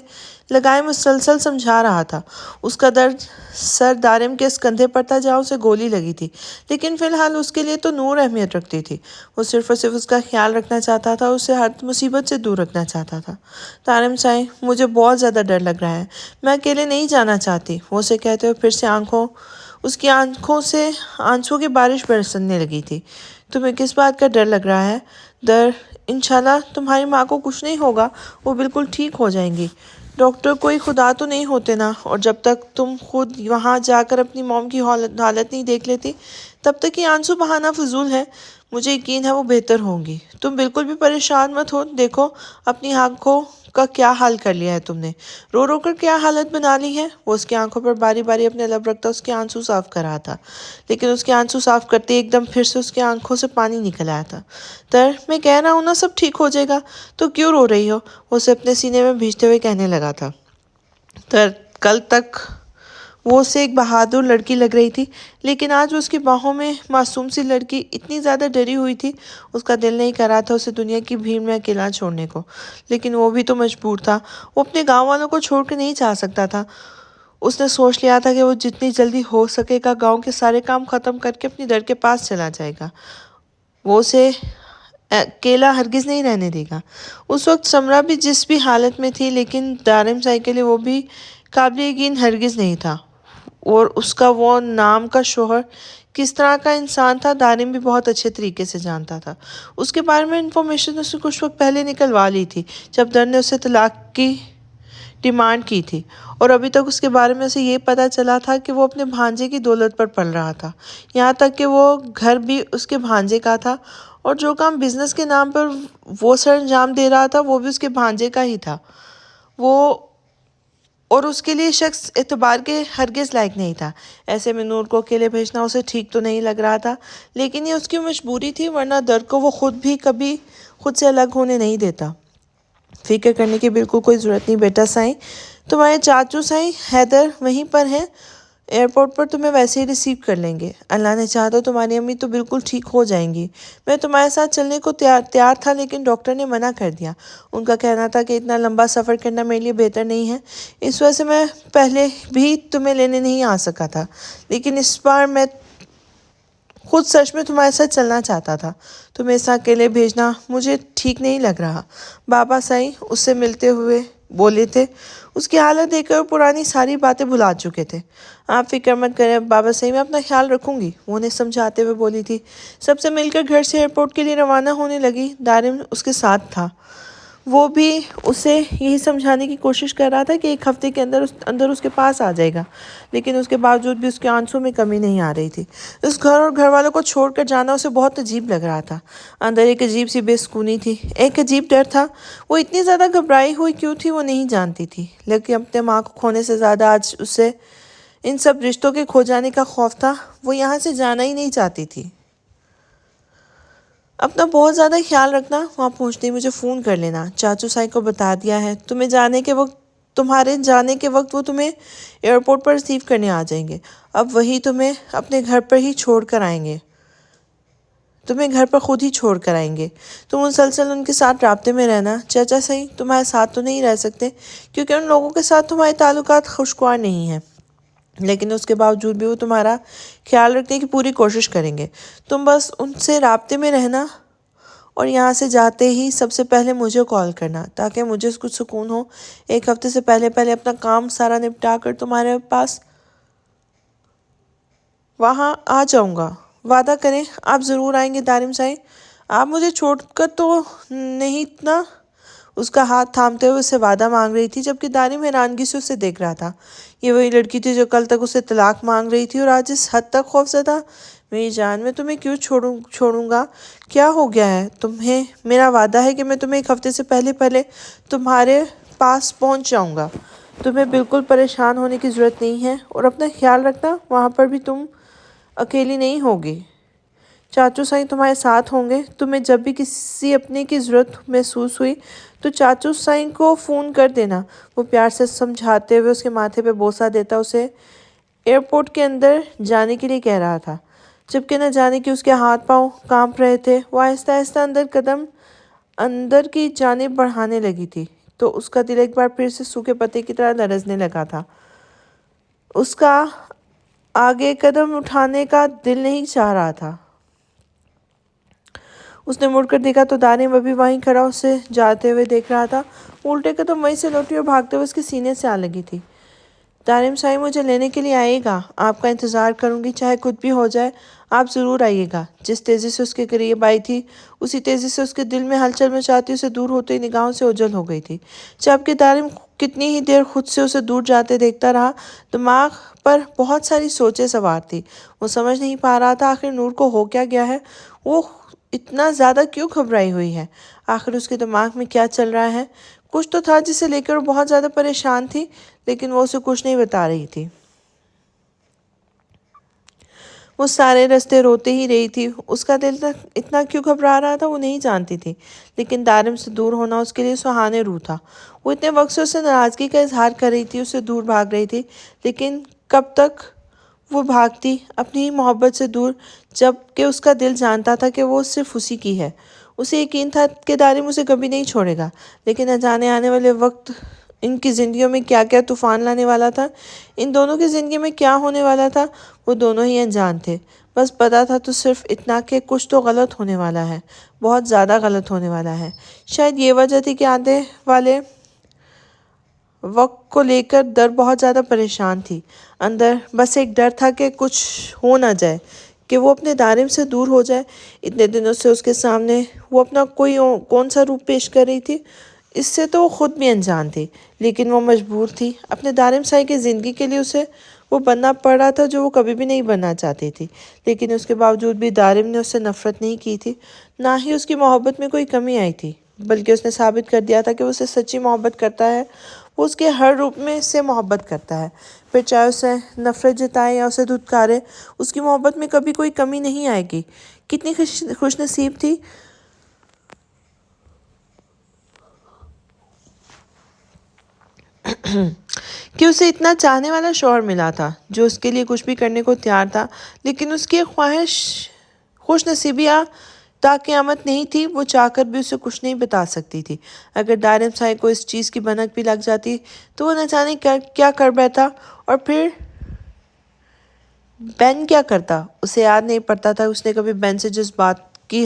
لگائے مسلسل سمجھا رہا تھا۔ اس کا درد سر دارم کے اس کندھے پر تھا جہاں اسے گولی لگی تھی، لیکن فی الحال اس کے لیے تو نور اہمیت رکھتی تھی۔ وہ صرف اور صرف اس کا خیال رکھنا چاہتا تھا، اسے ہر مصیبت سے دور رکھنا چاہتا تھا۔ دارم صاحب، مجھے بہت زیادہ ڈر لگ رہا ہے، میں اکیلے نہیں جانا چاہتی، وہ اسے کہتے ہوئے پھر سے اس کی آنکھوں سے آنسوں کی بارش برسنے لگی تھی۔ تمہیں کس بات کا ڈر لگ رہا ہے؟ انشاءاللہ تمہاری ماں کو کچھ نہیں ہوگا، وہ بالکل ٹھیک ہو جائیں گی۔ ڈاکٹر کوئی خدا تو نہیں ہوتے نا، اور جب تک تم خود وہاں جا کر اپنی موم کی حالت نہیں دیکھ لیتی تب تک یہ آنسو بہانا فضول ہے۔ مجھے یقین ہے وہ بہتر ہوں گی۔ تم بالکل بھی پریشان مت ہو، دیکھو اپنی آنکھوں کا کیا حال کر لیا ہے تم نے، رو رو کر کیا حالت بنا لی ہے۔ وہ اس کی آنکھوں پر باری باری اپنے لب رکھتا اس کے آنسو صاف کر رہا تھا، لیکن اس کے آنسو صاف کرتے ایک دم پھر سے اس کی آنکھوں سے پانی نکل آیا تھا۔ میں کہہ رہا ہوں نا سب ٹھیک ہو جائے گا، تو کیوں رو رہی ہو؟ وہ اسے اپنے سینے میں بھیجتے ہوئے کہنے لگا تھا۔ کل تک وہ اسے ایک بہادر لڑکی لگ رہی تھی، لیکن آج وہ اس کی باہوں میں معصوم سی لڑکی اتنی زیادہ ڈری ہوئی تھی، اس کا دل نہیں کر رہا تھا اسے دنیا کی بھیڑ میں اکیلا چھوڑنے کو، لیکن وہ بھی تو مجبور تھا۔ وہ اپنے گاؤں والوں کو چھوڑ کے نہیں جا سکتا تھا۔ اس نے سوچ لیا تھا کہ وہ جتنی جلدی ہو سکے گا گاؤں کے سارے کام ختم کر کے اپنی در کے پاس چلا جائے گا۔ وہ اسے اکیلا ہرگز نہیں رہنے دے گا۔ اس وقت سمرہ بھی جس بھی حالت میں تھی، لیکن دارم صاحب کے لیے وہ بھی قابل یقین ہرگز نہیں تھا، اور اس کا وہ نام کا شوہر کس طرح کا انسان تھا دارم بھی بہت اچھے طریقے سے جانتا تھا۔ اس کے بارے میں انفارمیشن اس نے کچھ وقت پہلے نکلوا لی تھی جب در نے اسے طلاق کی ڈیمانڈ کی تھی، اور ابھی تک اس کے بارے میں اسے یہ پتہ چلا تھا کہ وہ اپنے بھانجے کی دولت پر پل رہا تھا، یہاں تک کہ وہ گھر بھی اس کے بھانجے کا تھا، اور جو کام بزنس کے نام پر وہ سر انجام دے رہا تھا وہ بھی اس کے بھانجے کا ہی تھا۔ اور اس کے لیے شخص اعتبار کے ہرگز لائق نہیں تھا۔ ایسے میں نور کو اکیلے بھیجنا اسے ٹھیک تو نہیں لگ رہا تھا، لیکن یہ اس کی مجبوری تھی، ورنہ در کو وہ خود بھی کبھی خود سے الگ ہونے نہیں دیتا۔ فکر کرنے کی بالکل کوئی ضرورت نہیں بیٹا سائیں، تمہارے چاچو سائیں حیدر وہیں پر ہیں، ایئرپورٹ پر تمہیں ویسے ہی ریسیو کر لیں گے۔ اللہ نے چاہا تو تمہاری امی تو بالکل ٹھیک ہو جائیں گی۔ میں تمہارے ساتھ چلنے کو تیار تھا، لیکن ڈاکٹر نے منع کر دیا۔ ان کا کہنا تھا کہ اتنا لمبا سفر کرنا میرے لیے بہتر نہیں ہے، اس وجہ سے میں پہلے بھی تمہیں لینے نہیں آ سکا تھا، لیکن اس بار میں خود سچ میں تمہارے ساتھ چلنا چاہتا تھا۔ تمہیں اس طرح اکیلے بھیجنا مجھے ٹھیک نہیں لگ رہا۔ بابا سائیں اس سے ملتے ہوئے بولے تھے، اس کی حالت دیکھ کر پرانی ساری باتیں بھلا چکے تھے۔ آپ فکر مت کریں بابا سائیں، میں اپنا خیال رکھوں گی، وہ انہیں سمجھاتے ہوئے بولی تھی۔ سب سے مل کر گھر سے ایئرپورٹ کے لیے روانہ ہونے لگی۔ دارم اس کے ساتھ تھا، وہ بھی اسے یہی سمجھانے کی کوشش کر رہا تھا کہ 1 ہفتے کے اندر اس کے پاس آ جائے گا، لیکن اس کے باوجود بھی اس کے آنسوں میں کمی نہیں آ رہی تھی۔ اس گھر اور گھر والوں کو چھوڑ کر جانا اسے بہت عجیب لگ رہا تھا۔ اندر ایک عجیب سی بے سکونی تھی، ایک عجیب ڈر تھا۔ وہ اتنی زیادہ گھبرائی ہوئی کیوں تھی وہ نہیں جانتی تھی، لیکن اپنے ماں کو کھونے سے زیادہ آج اسے ان سب رشتوں کے کھو جانے کا خوف تھا۔ وہ یہاں سے جانا ہی نہیں چاہتی تھی۔ اپنا بہت زیادہ خیال رکھنا، وہاں پہنچتے ہی مجھے فون کر لینا، چاچو سائی کو بتا دیا ہے، تمہارے جانے کے وقت وہ تمہیں ایئرپورٹ پر ریسیو کرنے آ جائیں گے۔ اب وہی تمہیں اپنے گھر پر ہی چھوڑ کر آئیں گے، تمہیں گھر پر خود ہی چھوڑ کر آئیں گے۔ تم مسلسل ان کے ساتھ رابطے میں رہنا۔ چاچا سائی تمہارے ساتھ تو نہیں رہ سکتے، کیونکہ ان لوگوں کے ساتھ تمہارے تعلقات خوشگوار نہیں ہیں، لیکن اس کے باوجود بھی وہ تمہارا خیال رکھنے کی پوری کوشش کریں گے۔ تم بس ان سے رابطے میں رہنا، اور یہاں سے جاتے ہی سب سے پہلے مجھے کال کرنا، تاکہ مجھے کچھ سکون ہو۔ 1 ہفتے سے پہلے اپنا کام سارا نپٹا کر تمہارے پاس وہاں آ جاؤں گا۔ وعدہ کریں آپ ضرور آئیں گے دارم صاحب، آپ مجھے چھوڑ کر تو نہیں نا؟ اس کا ہاتھ تھامتے ہوئے اسے وعدہ مانگ رہی تھی، جبکہ دارم حیرانگی سے اسے دیکھ رہا تھا۔ یہ وہی لڑکی تھی جو کل تک اسے طلاق مانگ رہی تھی، اور آج اس حد تک خوفزدہ۔ میری جان، میں تمہیں کیوں چھوڑوں گا؟ کیا ہو گیا ہے تمہیں؟ میرا وعدہ ہے کہ میں تمہیں 1 ہفتے سے پہلے تمہارے پاس پہنچ جاؤں گا۔ تمہیں بالکل پریشان ہونے کی ضرورت نہیں ہے، اور اپنا خیال رکھنا، وہاں پر بھی تم اکیلی نہیں ہوگی۔ چاچو سائیں تمہارے ساتھ ہوں گے۔ تمہیں جب بھی کسی اپنے کی ضرورت محسوس ہوئی تو چاچو سائیں کو فون کر دینا۔ وہ پیار سے سمجھاتے ہوئے اس کے ماتھے پہ بوسہ دیتا اسے ایئرپورٹ کے اندر جانے کے لیے کہہ رہا تھا، جبکہ نہ جانے کہ اس کے ہاتھ پاؤں کانپ رہے تھے۔ وہ آہستہ آہستہ قدم اندر کی جانب بڑھانے لگی تھی تو اس کا دل ایک بار پھر سے سوکھے پتے کی طرح لرزنے لگا تھا۔ اس کا آگے قدم اٹھانے کا دل نہیں چاہ رہا تھا۔ اس نے مڑ کر دیکھا تو دارم ابھی وہیں کھڑا اسے جاتے ہوئے دیکھ رہا تھا۔ وہ الٹے قدم وہیں سے لوٹی اور بھاگتے ہوئے اس کے سینے سے آ لگی تھی۔ دارم سائیں مجھے لینے کے لیے آئے گا، آپ کا انتظار کروں گی، چاہے کچھ بھی ہو جائے، آپ ضرور آئیے گا۔ جس تیزی سے اس کے قریب آئی تھی اسی تیزی سے اس کے دل میں ہلچل مچاتی اسے دور ہوتے ہی نگاہوں سے اوجھل ہو گئی تھی۔ جبکہ دارم کتنی ہی دیر خود سے اسے دور جاتے دیکھتا رہا، دماغ پر بہت ساری سوچیں سوار تھی۔ وہ سمجھ نہیں پا رہا تھا آخر نور کو ہو کیا گیا ہے، وہ اتنا زیادہ کیوں گھبرائی ہوئی ہے، آخر اس کے دماغ میں کیا چل رہا ہے۔ کچھ تو تھا جسے لے کر وہ بہت زیادہ پریشان تھی، لیکن وہ اسے کچھ نہیں بتا رہی تھی۔ وہ سارے راستے روتے ہی رہی تھی۔ اس کا دل اتنا کیوں گھبرا رہا تھا وہ نہیں جانتی تھی، لیکن دارم سے دور ہونا اس کے لیے سہانے روح تھا۔ وہ اتنے وقت سے اسے ناراضگی کا اظہار کر رہی تھی، اسے دور بھاگ رہی تھی، لیکن کب تک وہ بھاگتی اپنی ہی محبت سے دور، جب کہ اس کا دل جانتا تھا کہ وہ صرف اسی کی ہے۔ اسے یقین تھا کہ دارم اسے کبھی نہیں چھوڑے گا، لیکن نہ جانے آنے والے وقت ان کی زندگیوں میں کیا کیا طوفان لانے والا تھا، ان دونوں کی زندگی میں کیا ہونے والا تھا، وہ دونوں ہی انجان تھے۔ بس پتا تھا تو صرف اتنا کہ کچھ تو غلط ہونے والا ہے، بہت زیادہ غلط ہونے والا ہے۔ شاید یہ وجہ تھی کہ آنے والے وقت کو لے کر در بہت زیادہ پریشان تھی۔ اندر بس ایک ڈر تھا کہ کچھ ہو نہ جائے، کہ وہ اپنے دارم سے دور ہو جائے۔ اتنے دنوں سے اس کے سامنے وہ اپنا کون سا روپ پیش کر رہی تھی، اس سے تو وہ خود بھی انجان تھی، لیکن وہ مجبور تھی۔ اپنے دارم سائیں کی زندگی کے لیے اسے وہ بننا پڑ رہا تھا جو وہ کبھی بھی نہیں بننا چاہتی تھی، لیکن اس کے باوجود بھی دارم نے اس سے نفرت نہیں کی تھی، نہ ہی اس کی محبت میں کوئی کمی آئی تھی، بلکہ اس نے ثابت کر دیا تھا کہ وہ اسے سچی محبت کرتا ہے۔ وہ اس کے ہر روپ میں سے محبت کرتا ہے، پھر چاہے اسے نفرت جتائے یا اسے دھتکارے، اس کی محبت میں کبھی کوئی کمی نہیں آئے گی۔ کتنی خوش نصیب تھی کہ اسے اتنا چاہنے والا شوہر ملا تھا، جو اس کے لیے کچھ بھی کرنے کو تیار تھا، لیکن اس کی خواہش خوش نصیبیاں تا قیامت نہیں تھی، وہ چاہ کر بھی اسے کچھ نہیں بتا سکتی تھی۔ اگر دارم سائیں کو اس چیز کی بھنک بھی لگ جاتی تو وہ نہ جانے کیا کر بیٹھا، اور پھر بین کیا کرتا، اسے یاد نہیں پڑتا تھا اس نے کبھی بین سے جس بات کی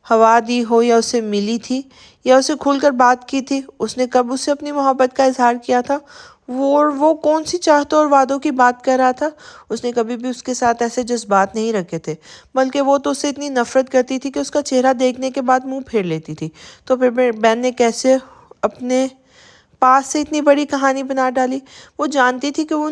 ہوا دی ہو، یا اسے ملی تھی، یا اسے کھل کر بات کی تھی۔ اس نے کب اسے اپنی محبت کا اظہار کیا تھا، وہ کون سی چاہتوں اور وعدوں کی بات کر رہا تھا۔ اس نے کبھی بھی اس کے ساتھ ایسے جذبات نہیں رکھے تھے، بلکہ وہ تو اسے اتنی نفرت کرتی تھی کہ اس کا چہرہ دیکھنے کے بعد منہ پھیر لیتی تھی۔ تو پھر بین نے کیسے اپنے پاس سے اتنی بڑی کہانی بنا ڈالی؟ وہ جانتی تھی کہ وہ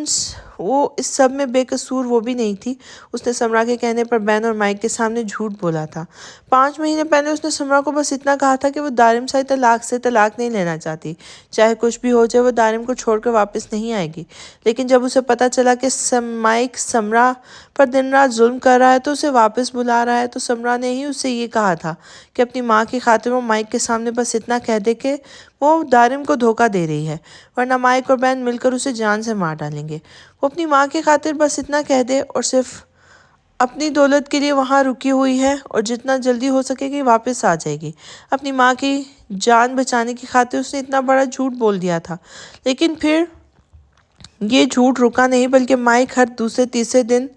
اس سب میں بے قصور وہ بھی نہیں تھی۔ اس نے سمرا کے کہنے پر بین اور مائک کے سامنے جھوٹ بولا تھا۔ 5 مہینے پہلے اس نے سمرا کو بس اتنا کہا تھا کہ وہ دارم سے طلاق نہیں لینا چاہتی، چاہے کچھ بھی ہو جائے وہ دارم کو چھوڑ کر واپس نہیں آئے گی۔ لیکن جب اسے پتا چلا کہ مائک سمرا پر دن رات ظلم کر رہا ہے تو اسے واپس بلا رہا ہے، تو سمرا نے ہی اسے یہ کہا تھا کہ اپنی ماں کی خاطر وہ مائک کے سامنے بس اتنا کہہ دے کہ وہ دارم کو دھوکہ دے رہی ہے، ورنہ مائک اور بین مل کر اسے جان سے مار ڈالیں گے۔ وہ اپنی ماں کی خاطر بس اتنا کہہ دے اور صرف اپنی دولت کے لیے وہاں رکی ہوئی ہے، اور جتنا جلدی ہو سکے گی واپس آ جائے گی۔ اپنی ماں کی جان بچانے کی خاطر اس نے اتنا بڑا جھوٹ بول دیا تھا، لیکن پھر یہ جھوٹ رکا نہیں، بلکہ مائک ہر دوسرے تیسرے دن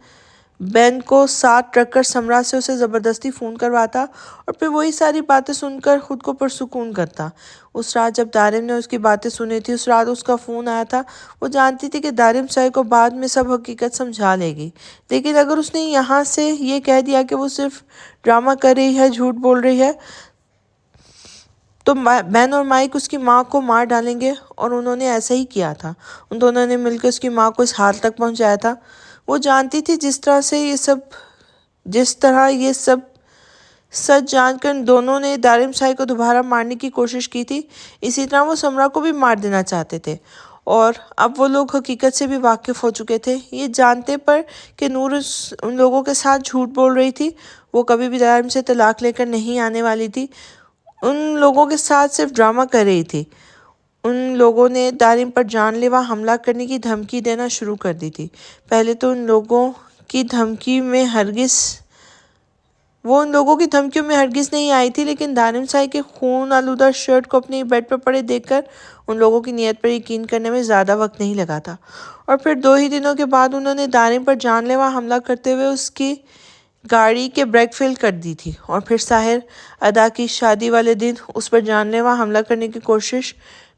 بین کو ساتھ رکھ کر سمرا سے اسے زبردستی فون کرواتا، اور پھر وہی ساری باتیں سن کر خود کو پرسکون کرتا۔ اس رات جب دارم نے اس کی باتیں سنی تھی، اس رات اس کا فون آیا تھا، وہ جانتی تھی کہ دارم سائیں کو بعد میں سب حقیقت سمجھا لے گی، لیکن اگر اس نے یہاں سے یہ کہہ دیا کہ وہ صرف ڈرامہ کر رہی ہے، جھوٹ بول رہی ہے، تو بین اور مائک اس کی ماں کو مار ڈالیں گے، اور انہوں نے ایسا ہی کیا تھا۔ ان دونوں نے مل کر اس کی ماں کو اس حال تک پہنچایا تھا۔ وہ جانتی تھی جس طرح یہ سب سچ جان کر دونوں نے دارم سائیں کو دوبارہ مارنے کی کوشش کی تھی، اسی طرح وہ سمرا کو بھی مار دینا چاہتے تھے، اور اب وہ لوگ حقیقت سے بھی واقف ہو چکے تھے، یہ جانتے پر کہ نور ان لوگوں کے ساتھ جھوٹ بول رہی تھی۔ وہ کبھی بھی دارم سے طلاق لے کر نہیں آنے والی تھی، ان لوگوں کے ساتھ صرف ڈرامہ کر رہی تھی۔ ان لوگوں نے دارم پر جان لیوا حملہ کرنے کی دھمکی دینا شروع کر دی تھی۔ پہلے تو ان لوگوں کی دھمکیوں میں ہرگز نہیں آئی تھی، لیکن دارم صاحب کے خون آلودہ شرٹ کو اپنے بیڈ پر پڑے دیکھ کر ان لوگوں کی نیت پر یقین کرنے میں زیادہ وقت نہیں لگا تھا، اور پھر 2 ہی دنوں کے بعد انہوں نے دارم پر جان لیوا حملہ کرتے ہوئے اس کی گاڑی کے بریک فیل کر دی تھی، اور پھر ساحر ادا کی شادی والے دن اس پر جان لیوا حملہ کرنے کی کوشش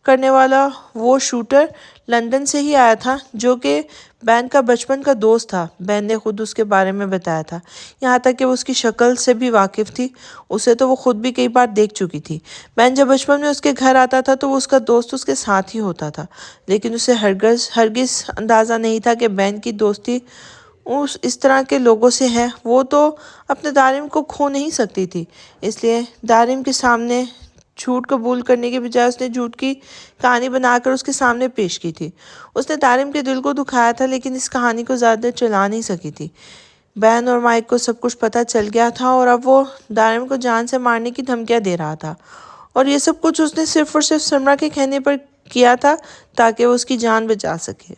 کرنے والا وہ شوٹر لندن سے ہی آیا تھا جو کہ بین کا بچپن کا دوست تھا۔ بین نے خود اس کے بارے میں بتایا تھا، یہاں تک کہ وہ اس کی شکل سے بھی واقف تھی، اسے تو وہ خود بھی کئی بار دیکھ چکی تھی۔ بین جب بچپن میں اس کے گھر آتا تھا تو وہ اس کا دوست اس کے ساتھ ہی ہوتا تھا، لیکن اسے ہرگز اندازہ نہیں تھا کہ بین کی دوستی اس طرح کے لوگوں سے ہے۔ وہ تو اپنے دارم کو کھو نہیں سکتی تھی، اس لیے دارم کے سامنے جھوٹ قبول کرنے کے بجائے اس نے جھوٹ کی کہانی بنا کر اس کے سامنے پیش کی تھی۔ اس نے دارم کے دل کو دکھایا تھا، لیکن اس کہانی کو زیادہ چلا نہیں سکی تھی۔ بین اور مائک کو سب کچھ پتہ چل گیا تھا، اور اب وہ دارم کو جان سے مارنے کی دھمکیاں دے رہا تھا، اور یہ سب کچھ اس نے صرف اور صرف سمرا کے کہنے پر کیا تھا تاکہ وہ اس کی جان بچا سکے۔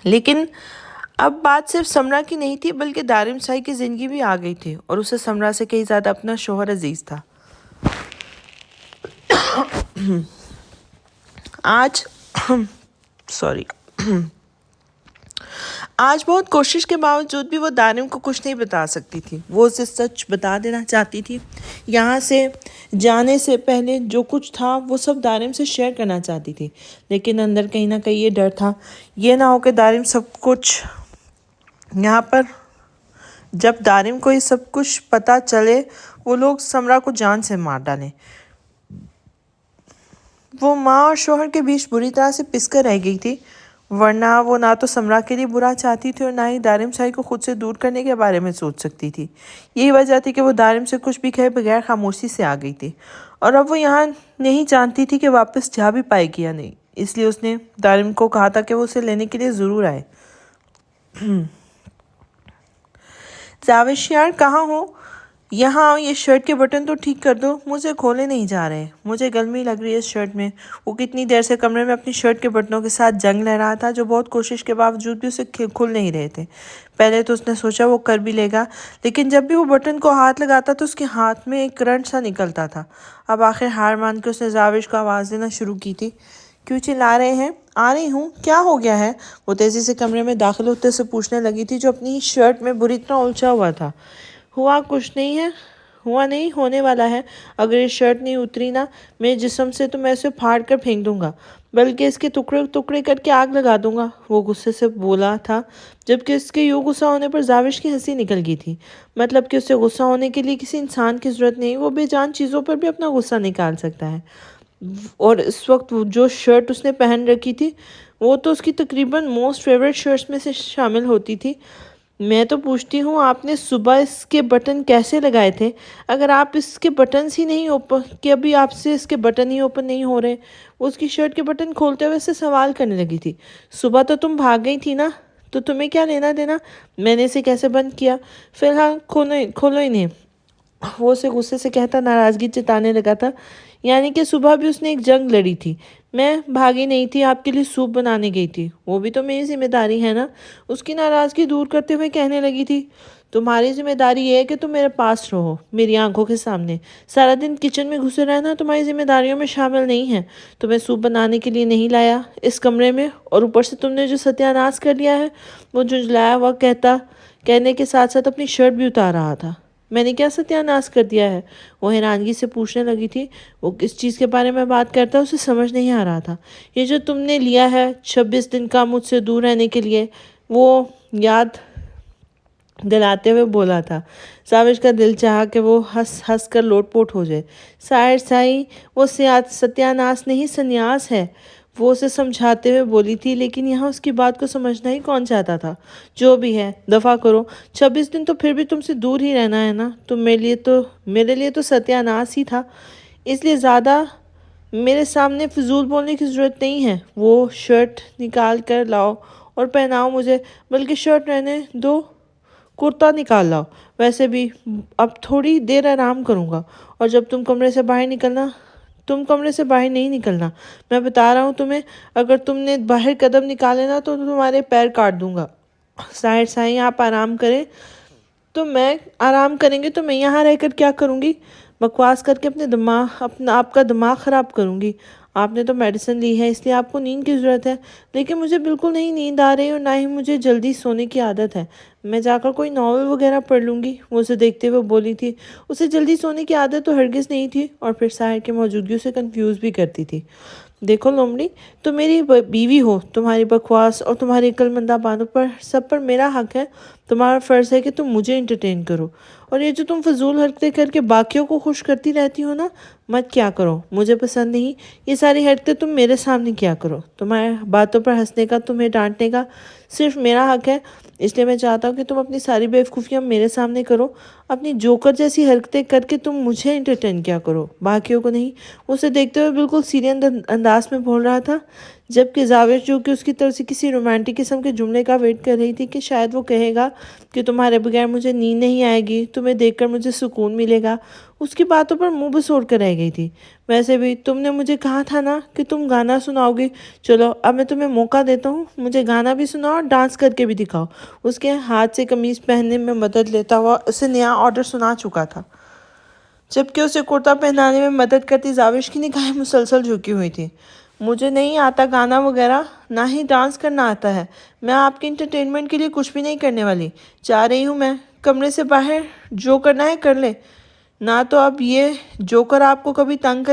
لیکن اب بات صرف سمرا کی نہیں تھی، بلکہ دارم صاحب کی زندگی بھی آ گئی تھی، اور اسے سمرا سے کہیں زیادہ اپنا شوہر عزیز تھا۔ آج بہت کوشش کے باوجود بھی وہ دارم کو کچھ نہیں بتا سکتی تھی۔ وہ اسے سچ بتا دینا چاہتی تھی، یہاں سے جانے سے پہلے جو کچھ تھا وہ سب دارم سے شیئر کرنا چاہتی تھی، لیکن اندر کہیں نہ کہیں یہ ڈر تھا، یہ نہ ہو کہ دارم سب کچھ یہاں پر جب دارم کو یہ سب کچھ پتہ چلے وہ لوگ سمرا کو جان سے مار ڈالیں۔ وہ ماں اور شوہر کے بیچ بری طرح سے پس کر رہ گئی تھی، ورنہ وہ نہ تو سمرا کے لیے برا چاہتی تھی اور نہ ہی دارم صاحب کو خود سے دور کرنے کے بارے میں سوچ سکتی تھی۔ یہی وجہ تھی کہ وہ دارم سے کچھ بھی کہے بغیر خاموشی سے آ گئی تھی، اور اب وہ یہاں نہیں جانتی تھی کہ واپس جا بھی پائے گی یا نہیں، اس لیے اس نے دارم کو کہا تھا کہ وہ اسے لینے کے لیے ضرور آئے۔ زاوش یار کہاں ہو؟ یہاں آؤ، یہ شرٹ کے بٹن تو ٹھیک کر دو، مجھے کھولے نہیں جا رہے، مجھے گرمی لگ رہی ہے اس شرٹ میں۔ وہ کتنی دیر سے کمرے میں اپنی شرٹ کے بٹنوں کے ساتھ جنگ لے رہا تھا جو بہت کوشش کے باوجود بھی اسے کھل نہیں رہے تھے۔ پہلے تو اس نے سوچا وہ کر بھی لے گا، لیکن جب بھی وہ بٹن کو ہاتھ لگاتا تو اس کے ہاتھ میں ایک کرنٹ سا نکلتا تھا۔ اب آخر ہار مان کے اس نے زاوش کو آواز دینا شروع کی تھی۔ کیوں چلا رہے ہیں؟ آ رہی ہوں، کیا ہو گیا ہے؟ وہ تیزی سے کمرے میں داخل ہوتے سے پوچھنے لگی تھی جو اپنی شرٹ میں بری طرح الجھا ہوا تھا۔ ہوا کچھ نہیں ہے، ہوا نہیں، ہونے والا ہے۔ اگر یہ شرٹ نہیں اتری نا میرے جسم سے تو میں اسے پھاڑ کر پھینک دوں گا، بلکہ اس کے ٹکڑے ٹکڑے کر کے آگ لگا دوں گا، وہ غصے سے بولا تھا، جبکہ اس کے یوں غصہ ہونے پر زاوش کی ہنسی نکل گئی تھی۔ مطلب کہ اسے غصہ ہونے کے لیے کسی انسان کی ضرورت نہیں، وہ بے جان چیزوں پر بھی اپنا غصہ نکال سکتا ہے۔ اور اس وقت جو شرٹ اس نے پہن رکھی تھی وہ تو اس کی تقریباً موسٹ فیوریٹ شرٹس میں سے شامل ہوتی تھی۔ میں تو پوچھتی ہوں آپ نے صبح اس کے بٹن کیسے لگائے تھے؟ اگر آپ اس کے بٹنز ہی نہیں اوپن کہ ابھی آپ سے اس کے بٹن ہی اوپن نہیں ہو رہے؟ وہ اس کی شرٹ کے بٹن کھولتے ہوئے سے سوال کرنے لگی تھی۔ صبح تو تم بھاگ گئی تھی نا، تو تمہیں کیا لینا دینا میں نے اسے کیسے بند کیا؟ فی الحال کھولو انہیں، وہ اسے غصے سے کہتا ناراضگی جتانے لگا تھا۔ یعنی کہ صبح بھی اس نے ایک جنگ لڑی تھی، میں بھاگی نہیں تھی، آپ کے لیے سوپ بنانے گئی تھی، وہ بھی تو میری ذمہ داری ہے نا، اس کی ناراضگی دور کرتے ہوئے کہنے لگی تھی۔ تمہاری ذمہ داری یہ ہے کہ تم میرے پاس رہو، میری آنکھوں کے سامنے، سارا دن کچن میں گھسے رہنا تمہاری ذمہ داریوں میں شامل نہیں ہے۔ تمہیں سوپ بنانے کے لیے نہیں لایا اس کمرے میں، اور اوپر سے تم نے جو ستیہ ناش کر لیا ہے، وہ جھنجھلایا ہوا کہنے کے ساتھ ساتھ اپنی شرٹ بھی اتار رہا تھا۔ میں نے کیا ستیہ ناش کر دیا ہے؟ وہ حیرانگی سے پوچھنے لگی تھی۔ وہ کس چیز کے بارے میں بات کرتا اسے سمجھ نہیں آ رہا تھا۔ یہ جو تم نے لیا ہے 26 دن کا مجھ سے دور رہنے کے لیے، وہ یاد دلاتے ہوئے بولا تھا۔ زاوش کا دل چاہا کہ وہ ہنس ہنس کر لوٹ پوٹ ہو جائے۔ ساحر صاحب، وہ ستیہ ناش نہیں، سنیاس ہے۔ وہ اسے سمجھاتے ہوئے بولی تھی، لیکن یہاں اس کی بات کو سمجھنا ہی کون چاہتا تھا۔ جو بھی ہے دفع کرو، 26 دن تو پھر بھی تم سے دور ہی رہنا ہے نا۔ میرے لیے تو ستیہ ناش ہی تھا، اس لیے زیادہ میرے سامنے فضول بولنے کی ضرورت نہیں ہے۔ وہ شرٹ نکال کر لاؤ اور پہناؤ مجھے، بلکہ شرٹ رہنے دو، کرتا نکال لاؤ۔ ویسے بھی اب تھوڑی دیر آرام کروں گا، اور جب تم کمرے سے باہر نہیں نکلنا، میں بتا رہا ہوں تمہیں، اگر تم نے باہر قدم نکالے نا تو تمہارے پیر کاٹ دوں گا۔ ظاہر سائیں آپ آرام کریں گے تو میں یہاں رہ کر کیا کروں گی؟ بکواس کر کے آپ کا دماغ خراب کروں گی۔ آپ نے تو میڈیسن لی ہے، اس لیے آپ کو نیند کی ضرورت ہے، لیکن مجھے بالکل نہیں نیند آ رہی، اور نہ ہی مجھے جلدی سونے کی عادت ہے۔ میں جا کر کوئی ناول وغیرہ پڑھ لوں گی، وہ اسے دیکھتے ہوئے بولی تھی۔ اسے جلدی سونے کی عادت تو ہرگز نہیں تھی، اور پھر ساحر کی موجودگی اسے کنفیوز بھی کرتی تھی۔ دیکھو لومڑی، تم میری بیوی ہو، تمہاری بکواس اور تمہاری عقل مندانہ باتوں پر سب پر میرا حق ہے۔ تمہارا فرض ہے کہ تم مجھے انٹرٹین کرو، اور یہ جو تم فضول حرکتیں کر کے باقیوں کو خوش کرتی رہتی ہو نا، مت کیا کرو، مجھے پسند نہیں۔ یہ ساری حرکتیں تم میرے سامنے کیا کرو۔ تمہارے باتوں پر ہنسنے کا، تمہیں ڈانٹنے کا صرف میرا حق ہے، اس لیے میں چاہتا ہوں کہ تم اپنی ساری بیوقوفیاں میرے سامنے کرو۔ اپنی جوکر جیسی حرکتیں کر کے تم مجھے انٹرٹین کیا کرو، باقیوں کو نہیں۔ اسے دیکھتے ہوئے بالکل سیریس انداز میں بول رہا تھا، جبکہ زاوش، جو کہ اس کی طرف سے کسی رومانٹک قسم کے جملے کا ویٹ کر رہی تھی کہ شاید وہ کہے گا کہ تمہارے بغیر مجھے نیند نہیں آئے گی، تمہیں دیکھ کر مجھے سکون ملے گا، اس کی باتوں پر منہ بسوڑ کر رہ گئی تھی۔ ویسے بھی تم نے مجھے کہا تھا نا کہ تم گانا سناؤ گی، چلو اب میں تمہیں موقع دیتا ہوں، مجھے گانا بھی سناؤ اور ڈانس کر کے بھی دکھاؤ۔ اس کے ہاتھ سے قمیض پہننے میں مدد لیتا ہوا اسے نیا آرڈر سنا چکا تھا، جبکہ اسے کرتا پہنانے میں مدد کرتی زاوش کی نگاہیں مسلسل جھکی ہوئی تھی۔ مجھے نہیں آتا گانا وغیرہ، نہ ہی ڈانس کرنا آتا ہے۔ میں آپ کی انٹرٹینمنٹ کے لیے کچھ بھی نہیں کرنے والی۔ جا رہی ہوں میں، کمرے سے باہر جو کرنا ہے کر لے، نہ تو اب یہ جوکر آپ کو کبھی تنگ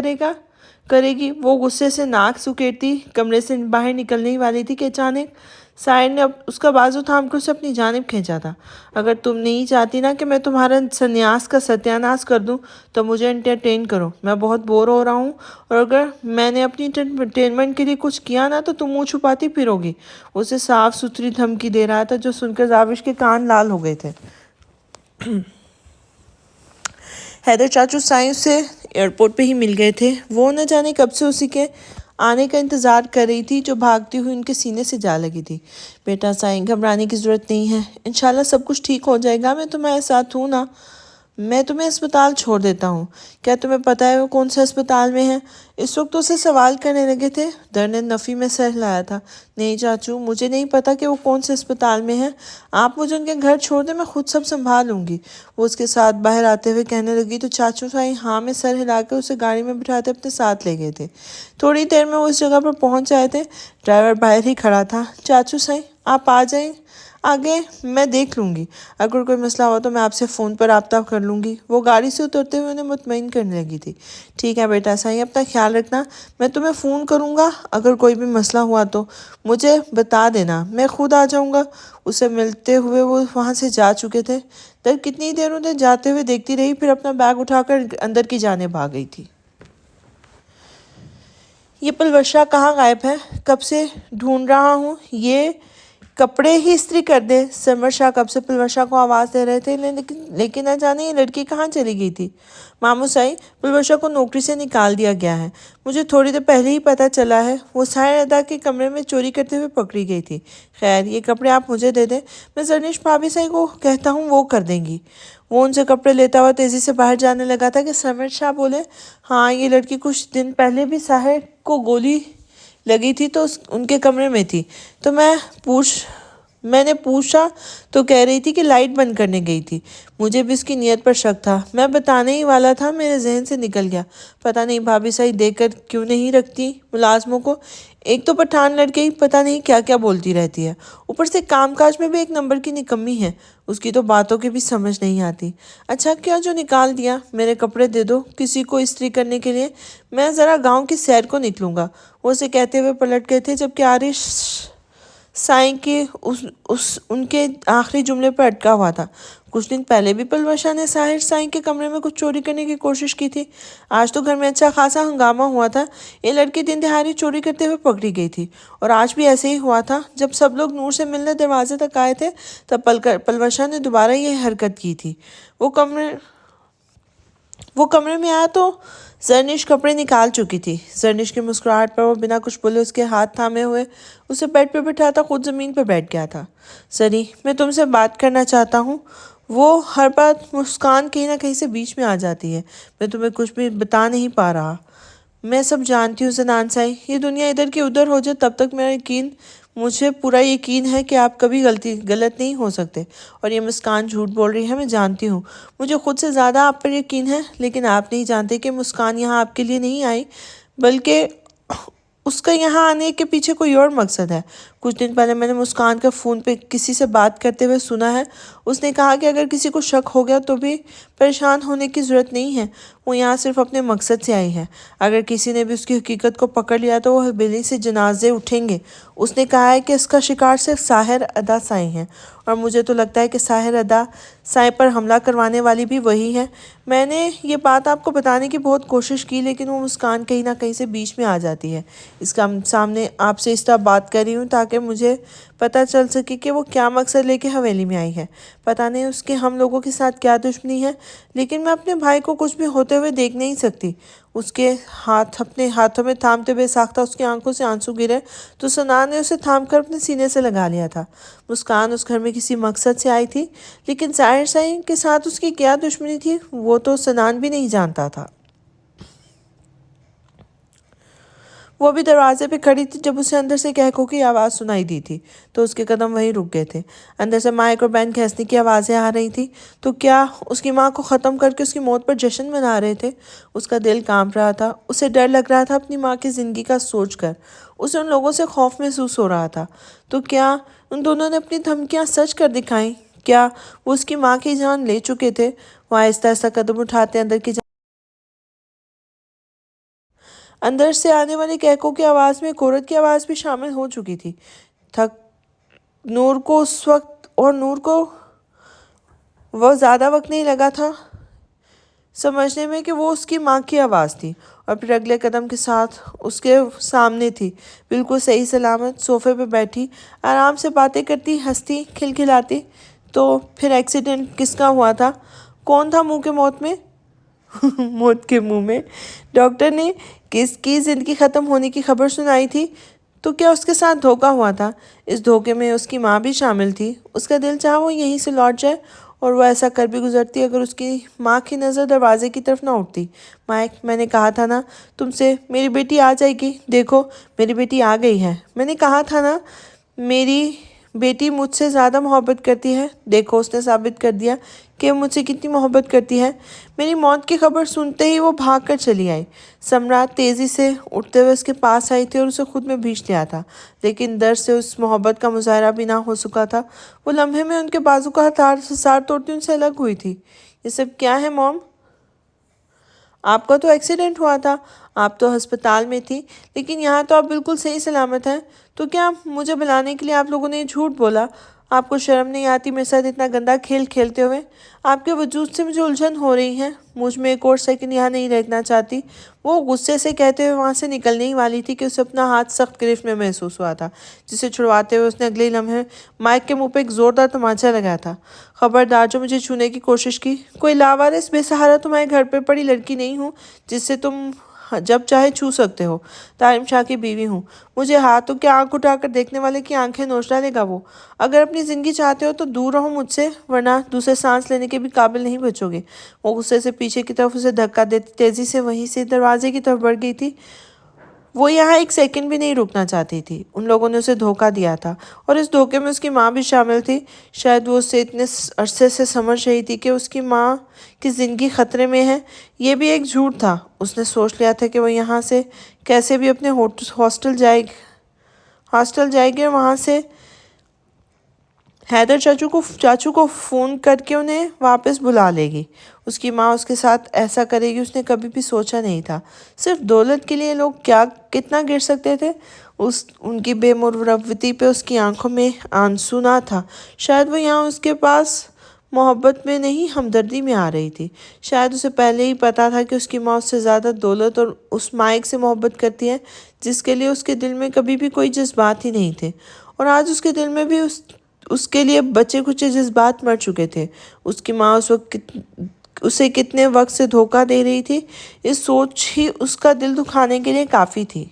کرے گی۔ وہ غصے سے ناک سکیڑتی کمرے سے باہر نکلنے ہی والی تھی کہ اچانک ساحر نے اس کا بازو تھام کر اسے اپنی جانب کھینچا تھا۔ اگر تم نہیں چاہتی نا کہ میں تمہارا سنیاس کا ستیاناش کر دوں تو مجھے انٹرٹین کرو، میں بہت بور ہو رہا ہوں، اور اگر میں نے اپنی انٹرٹینمنٹ کے لیے کچھ کیا نا تو تم منہ چھپاتی پھرو گی۔ اسے صاف ستھری دھمکی دے رہا تھا، جو سن کر زاوش کے کان لال ہو گئے تھے۔ حیدر چاچو سائیں سے ایئرپورٹ پہ ہی مل گئے تھے۔ وہ نہ جانے کب سے اسی کے آنے کا انتظار کر رہی تھی، جو بھاگتی ہوئی ان کے سینے سے جا لگی تھی۔ بیٹا سائیں، گھبرانے کی ضرورت نہیں ہے، انشاءاللہ سب کچھ ٹھیک ہو جائے گا، میں تمہارے ساتھ ہوں نا۔ میں تمہیں اسپتال چھوڑ دیتا ہوں۔ کیا تمہیں پتہ ہے وہ کون سے اسپتال میں ہے؟ اس وقت اسے سوال کرنے لگے تھے۔ در نے نفی میں سر ہلایا تھا۔ نہیں چاچو، مجھے نہیں پتا کہ وہ کون سے اسپتال میں ہے، آپ مجھے ان کے گھر چھوڑ دیں، میں خود سب سنبھال لوں گی، وہ اس کے ساتھ باہر آتے ہوئے کہنے لگی تو چاچو سائیں ہاں میں سر ہلا کر اسے گاڑی میں بٹھاتے اپنے ساتھ لے گئے تھے۔ تھوڑی دیر میں وہ اس جگہ پر پہنچ جائے تھے۔ ڈرائیور باہر ہی کھڑا تھا۔ چاچو سائیں آپ آ جائیں آگے، میں دیکھ لوں گی، اگر کوئی مسئلہ ہو تو میں آپ سے فون پر رابطہ کر لوں گی۔ وہ گاڑی سے اترتے ہوئے انہیں مطمئن کرنے لگی تھی۔ ٹھیک ہے بیٹا سائیں، اپنا خیال رکھنا، میں تمہیں فون کروں گا، اگر کوئی بھی مسئلہ ہوا تو مجھے بتا دینا، میں خود آ جاؤں گا۔ اسے ملتے ہوئے وہ وہاں سے جا چکے تھے۔ در کتنی دیر انہیں جاتے ہوئے دیکھتی رہی، پھر اپنا بیگ اٹھا کر اندر کی جانب آ گئی تھی۔ یہ پلوشا کہاں غائب ہے؟ کب سے ڈھونڈ رہا ہوں، یہ کپڑے ہی استری کر دے۔ سرور شاہ کب سے پلوشا کو آواز دے رہے تھے، لیکن نہ جانے یہ لڑکی کہاں چلی گئی تھی۔ ماموں سائیں، پلوشا کو نوکری سے نکال دیا گیا ہے، مجھے تھوڑی دیر پہلے ہی پتہ چلا ہے، وہ ساحر ادا کے کمرے میں چوری کرتے ہوئے پکڑی گئی تھی۔ خیر یہ کپڑے آپ مجھے دے دیں، میں زرنش بھابھی سائیں کو کہتا ہوں، وہ کر دیں گی۔ وہ ان سے کپڑے لیتا ہوا تیزی سے باہر جانے لگا تھا کہ سرور شاہ بولے، ہاں یہ لڑکی کچھ دن پہلے بھی ساحر کو گولی لگی تھی تو ان کے کمرے میں تھی، تو میں نے پوچھا تو کہہ رہی تھی کہ لائٹ بند کرنے گئی تھی۔ مجھے بھی اس کی نیت پر شک تھا، میں بتانے ہی والا تھا، میرے ذہن سے نکل گیا۔ پتہ نہیں بھابھی سائیں دیکھ کر کیوں نہیں رکھتی ملازموں کو، ایک تو پٹھان لڑکی پتہ نہیں کیا کیا بولتی رہتی ہے، اوپر سے کام کاج میں بھی ایک نمبر کی نکمی ہے، اس کی تو باتوں کی بھی سمجھ نہیں آتی۔ اچھا کیا جو نکال دیا، میرے کپڑے دے دو کسی کو استری کرنے کے لیے، میں ذرا گاؤں کی سیر کو نکلوں گا۔ وہ اسے کہتے ہوئے پلٹ گئے تھے، جبکہ عارش سائیں کے ان کے آخری جملے پر اٹکا ہوا تھا۔ کچھ دن پہلے بھی پلوشا نے ساحر سائیں کے کمرے میں کچھ چوری کرنے کی کوشش کی تھی۔ آج تو گھر میں اچھا خاصا ہنگامہ ہوا تھا۔ یہ لڑکی دن دہاڑی چوری کرتے ہوئے پکڑی گئی تھی، اور آج بھی ایسے ہی ہوا تھا۔ جب سب لوگ نور سے ملنے دروازے تک آئے تھے تب پلوشا نے دوبارہ یہ حرکت کی تھی۔ وہ کمرے میں آیا تو زرنش کپڑے نکال چکی تھی۔ زرنش کی مسکراہٹ پر وہ بنا کچھ بولے اس کے ہاتھ تھامے ہوئے اسے بیڈ پہ بٹھاتا خود زمین پہ بیٹھ گیا تھا۔ زری، میں تم سے بات کرنا چاہتا ہوں۔ وہ ہر بات مسکان کہیں نہ کہیں سے بیچ میں آ جاتی ہے۔ میں تمہیں کچھ بھی بتا نہیں پا رہا۔ میں سب جانتی ہوں زنان سائی، یہ دنیا ادھر کی ادھر ہو جائے تب تک مجھے پورا یقین ہے کہ آپ کبھی غلط نہیں ہو سکتے، اور یہ مسکان جھوٹ بول رہی ہے، میں جانتی ہوں۔ مجھے خود سے زیادہ آپ پر یقین ہے، لیکن آپ نہیں جانتے کہ مسکان یہاں آپ کے لیے نہیں آئی، بلکہ اس کا یہاں آنے کے پیچھے کوئی اور مقصد ہے۔ کچھ دن پہلے میں نے مسکان کا فون پہ کسی سے بات کرتے ہوئے سنا ہے۔ اس نے کہا کہ اگر کسی کو شک ہو گیا تو بھی پریشان ہونے کی ضرورت نہیں ہے، وہ یہاں صرف اپنے مقصد سے آئی ہے۔ اگر کسی نے بھی اس کی حقیقت کو پکڑ لیا تو وہ حویلی سے جنازے اٹھیں گے۔ اس نے کہا ہے کہ اس کا شکار صرف ساحر ادا سائیں ہیں، اور مجھے تو لگتا ہے کہ ساحر ادا سائیں پر حملہ کروانے والی بھی وہی ہے۔ میں نے یہ بات آپ کو بتانے کی بہت کوشش کی، لیکن وہ مسکان کہیں نہ کہیں سے بیچ میں آ جاتی ہے۔ اس کا سامنے آپ سے اس طرح بات کر رہی ہوں تاکہ مجھے پتہ چل سکے کہ وہ کیا مقصد لے کے حویلی میں آئی ہے۔ پتہ نہیں اس کے ہم لوگوں کے ساتھ کیا دشمنی ہے، لیکن میں اپنے بھائی کو کچھ بھی ہوتے ہوئے دیکھ نہیں سکتی۔ اس کے ہاتھ اپنے ہاتھوں میں تھامتے بے ساختہ اس کی آنکھوں سے آنسو گرے تو سنا نے اسے تھام کر اپنے سینے سے لگا لیا تھا۔ مسکان اس گھر میں کسی مقصد سے آئی تھی، لیکن ساحر سائیں کے ساتھ اس کی کیا دشمنی تھی وہ تو سنان بھی نہیں جانتا تھا۔ وہ بھی دروازے پہ کھڑی تھی جب اسے اندر سے کہکو کی آواز سنائی دی تھی تو اس کے قدم وہیں رک گئے تھے۔ اندر سے مائک اور بین کے ہنسنے کی آوازیں آ رہی تھی۔ تو کیا اس کی ماں کو ختم کر کے اس کی موت پر جشن منا رہے تھے؟ اس کا دل کانپ رہا تھا، اسے ڈر لگ رہا تھا اپنی ماں کی زندگی کا سوچ کر۔ اسے ان لوگوں سے خوف محسوس ہو رہا تھا۔ تو کیا ان دونوں نے اپنی دھمکیاں سچ کر دکھائیں؟ کیا وہ اس کی ماں کی جان لے چکے تھے؟ وہ آہستہ آہستہ قدم اٹھاتے اندر سے آنے والے کہکو کی آواز میں ایک عورت کی آواز بھی شامل ہو چکی تھی۔ نور کو وہ زیادہ وقت نہیں لگا تھا سمجھنے میں کہ وہ اس کی ماں کی آواز تھی، اور پھر اگلے قدم کے ساتھ اس کے سامنے تھی، بالکل صحیح سلامت صوفے پہ بیٹھی، آرام سے باتیں کرتی، ہنستی، کھلکھلاتی۔ تو پھر ایکسیڈنٹ کس کا ہوا تھا؟ کون تھا موت کے منہ میں؟ ڈاکٹر نے کس کی زندگی ختم ہونے کی خبر سنائی تھی؟ تو کیا اس کے ساتھ دھوکہ ہوا تھا؟ اس دھوکے میں اس کی ماں بھی شامل تھی۔ اس کا دل چاہا وہ یہیں سے لوٹ جائے، اور وہ ایسا کر بھی گزرتی اگر اس کی ماں کی نظر دروازے کی طرف نہ اٹھتی۔ مائک، میں نے کہا تھا نا تم سے میری بیٹی آ جائے گی۔ دیکھو میری بیٹی آ گئی ہے۔ میں نے کہا تھا نا میری بیٹی مجھ سے زیادہ محبت کرتی ہے۔ دیکھو اس نے ثابت کر دیا کہ وہ مجھ سے کتنی محبت کرتی ہے۔ میری موت کی خبر سنتے ہی وہ بھاگ کر چلی آئی۔ سمراٹ تیزی سے اٹھتے ہوئے اس کے پاس آئی تھی اور اسے خود میں بھیج لیا تھا، لیکن درد سے اس محبت کا مظاہرہ بھی نہ ہو سکا تھا۔ وہ لمحے میں ان کے بازو کا ہتھار توڑتی ان سے الگ ہوئی تھی۔ یہ سب کیا ہے موم؟ آپ کا تو ایکسیڈنٹ ہوا تھا، آپ تو ہسپتال میں تھی، لیکن یہاں تو آپ بالکل صحیح سلامت ہیں۔ تو کیا مجھے بلانے کے لیے آپ لوگوں نے یہ جھوٹ بولا؟ آپ کو شرم نہیں آتی میرے ساتھ اتنا گندا کھیل کھیلتے ہوئے؟ آپ کے وجود سے مجھے الجھن ہو رہی ہے، مجھ میں ایک اور سیکنڈ یہاں نہیں رہنا چاہتی۔ وہ غصے سے کہتے ہوئے وہاں سے نکلنے ہی والی تھی کہ اسے اپنا ہاتھ سخت گرفت میں محسوس ہوا تھا، جسے چھڑواتے ہوئے اس نے اگلے لمحے مائک کے منہ پہ ایک زوردار تمانچہ لگایا تھا۔ خبردار جو مجھے چھونے کی کوشش کی، کوئی لاوارث بے سہارا تمہارے گھر پہ پڑی لڑکی نہیں ہوں جس سے تم جب چاہے چھو سکتے ہو۔ طارم شاہ کی بیوی ہوں۔ مجھے ہاتھوں کی آنکھ اٹھا کر دیکھنے والے کی آنکھیں نوچ ڈالے گا وہ۔ اگر اپنی زندگی چاہتے ہو تو دور رہو مجھ سے، ورنہ دوسرے سانس لینے کے بھی قابل نہیں بچو گے۔ وہ غصے سے پیچھے کی طرف اسے دھکا دیتی تیزی سے وہیں سے دروازے کی طرف بڑھ گئی تھی۔ وہ یہاں ایک سیکنڈ بھی نہیں رکنا چاہتی تھی۔ ان لوگوں نے اسے دھوکہ دیا تھا، اور اس دھوکے میں اس کی ماں بھی شامل تھی۔ شاید وہ اسے اتنے عرصے سے سمجھ رہی تھی کہ اس کی ماں کی زندگی خطرے میں ہے۔ یہ بھی ایک جھوٹ تھا۔ اس نے سوچ لیا تھا کہ وہ یہاں سے کیسے بھی اپنے ہاسٹل جائے گی اور وہاں سے حیدر چاچو کو فون کر کے انہیں واپس بلا لے گی۔ اس کی ماں اس کے ساتھ ایسا کرے گی اس نے کبھی بھی سوچا نہیں تھا۔ صرف دولت کے لیے لوگ کتنا گر سکتے تھے۔ ان کی بے مروتی پہ اس کی آنکھوں میں آنسو نہ تھا۔ شاید وہ یہاں اس کے پاس محبت میں نہیں ہمدردی میں آ رہی تھی۔ شاید اسے پہلے ہی پتا تھا کہ اس کی ماں اس سے زیادہ دولت اور اس مائک سے محبت کرتی ہے جس کے لیے اس کے دل میں کبھی بھی کوئی جذبات ہی نہیں تھے، اور آج اس کے دل میں بھی اس کے لیے بچے کچے جذبات مر چکے تھے۔ اس کی ماں اس وقت اسے کتنے وقت سے دھوکہ دے رہی تھی، اس سوچ ہی اس کا دل دکھانے کے لیے کافی تھی۔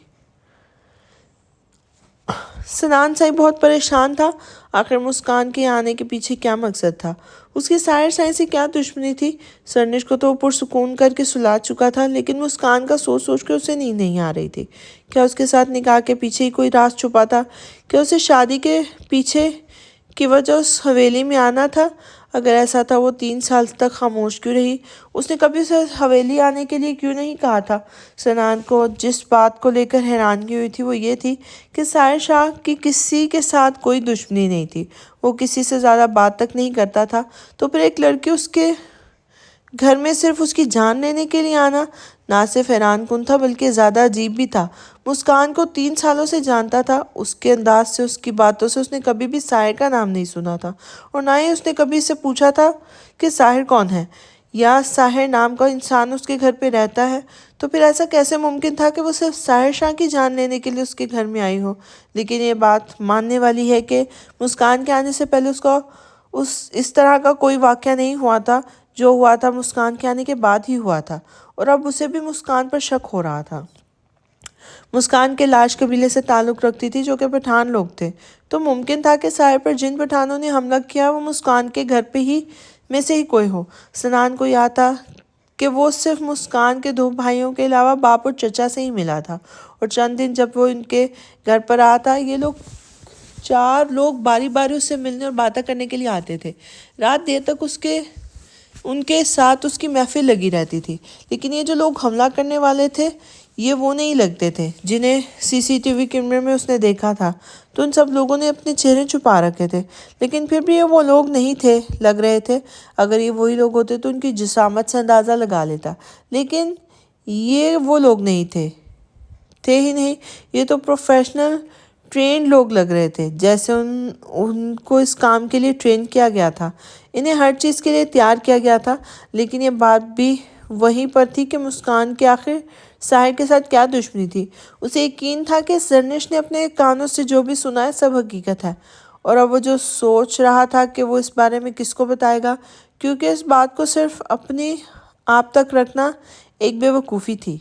سنان سائی بہت پریشان تھا۔ آخر مسکان کے آنے کے پیچھے کیا مقصد تھا؟ اس کی ساحر سائی سے کیا دشمنی تھی؟ سرنش کو تو وہ پرسکون کر کے سلا چکا تھا، لیکن مسکان کا سوچ سوچ کے اسے نیند نہیں آ رہی تھی۔ کیا اس کے ساتھ نکاح کے پیچھے ہی کوئی راز چھپا تھا؟ کیا اسے شادی کے پیچھے کی وجہ اس حویلی میں آنا تھا؟ اگر ایسا تھا وہ 3 سال تک خاموش کیوں رہی؟ اس نے کبھی اسے حویلی آنے کے لیے کیوں نہیں کہا تھا؟ سنان کو جس بات کو لے کر حیرانگی ہوئی تھی وہ یہ تھی کہ ساحر شاہ کی کسی کے ساتھ کوئی دشمنی نہیں تھی، وہ کسی سے زیادہ بات تک نہیں کرتا تھا، تو پھر ایک لڑکی اس کے گھر میں صرف اس کی جان لینے کے لیے آنا نہ صرف حیران کن تھا بلکہ زیادہ عجیب بھی تھا۔ مسکان کو 3 سالوں سے جانتا تھا، اس کے انداز سے، اس کی باتوں سے اس نے کبھی بھی ساحر کا نام نہیں سنا تھا، اور نہ ہی اس نے کبھی اسے پوچھا تھا کہ ساحر کون ہے یا ساحر نام کا انسان اس کے گھر پہ رہتا ہے۔ تو پھر ایسا کیسے ممکن تھا کہ وہ صرف ساحر شاہ کی جان لینے کے لیے اس کے گھر میں آئی ہو؟ لیکن یہ بات ماننے والی ہے کہ مسکان کے آنے سے پہلے اس کا اس طرح کا کوئی واقعہ نہیں ہوا تھا، جو ہوا تھا مسکان کے آنے کے بعد ہی ہوا تھا، اور اب اسے بھی مسکان پر شک ہو رہا تھا۔ مسکان کے لاش قبیلے سے تعلق رکھتی تھی جو کہ پٹھان لوگ تھے، تو ممکن تھا کہ ساحر پر جن پٹھانوں نے حملہ کیا وہ مسکان کے گھر پہ ہی میں سے ہی کوئی ہو۔ سنان کو یاد تھا کہ وہ صرف مسکان کے 2 بھائیوں کے علاوہ باپ اور چچا سے ہی ملا تھا، اور چند دن جب وہ ان کے گھر پر آیا تھا یہ 4 لوگ باری باری اس سے ملنے اور باتیں کرنے کے لیے آتے تھے۔ رات دیر تک ان کے ساتھ اس کی محفل لگی رہتی تھی، لیکن یہ جو لوگ حملہ کرنے والے تھے یہ وہ نہیں لگتے تھے جنہیں CCTV کیمرے میں اس نے دیکھا تھا، تو ان سب لوگوں نے اپنے چہرے چھپا رکھے تھے، لیکن پھر بھی یہ وہ لوگ نہیں تھے لگ رہے تھے۔ اگر یہ وہی لوگ ہوتے تو ان کی جسامت سے اندازہ لگا لیتا، لیکن یہ وہ لوگ نہیں تھے ہی نہیں، یہ تو پروفیشنل ٹرینڈ لوگ لگ رہے تھے، جیسے ان کو اس کام کے لیے ٹرین کیا گیا تھا، انہیں ہر چیز کے لیے تیار کیا گیا تھا۔ لیکن یہ بات بھی وہیں پر تھی کہ مسکان کے آخر ساحر کے ساتھ کیا دشمنی تھی؟ اسے یقین تھا کہ سرنش نے اپنے کانوں سے جو بھی سنا ہے سب حقیقت ہے، اور اب وہ جو سوچ رہا تھا کہ وہ اس بارے میں کس کو بتائے گا، کیونکہ اس بات کو صرف اپنے آپ تک رکھنا ایک بے وقوفی تھی۔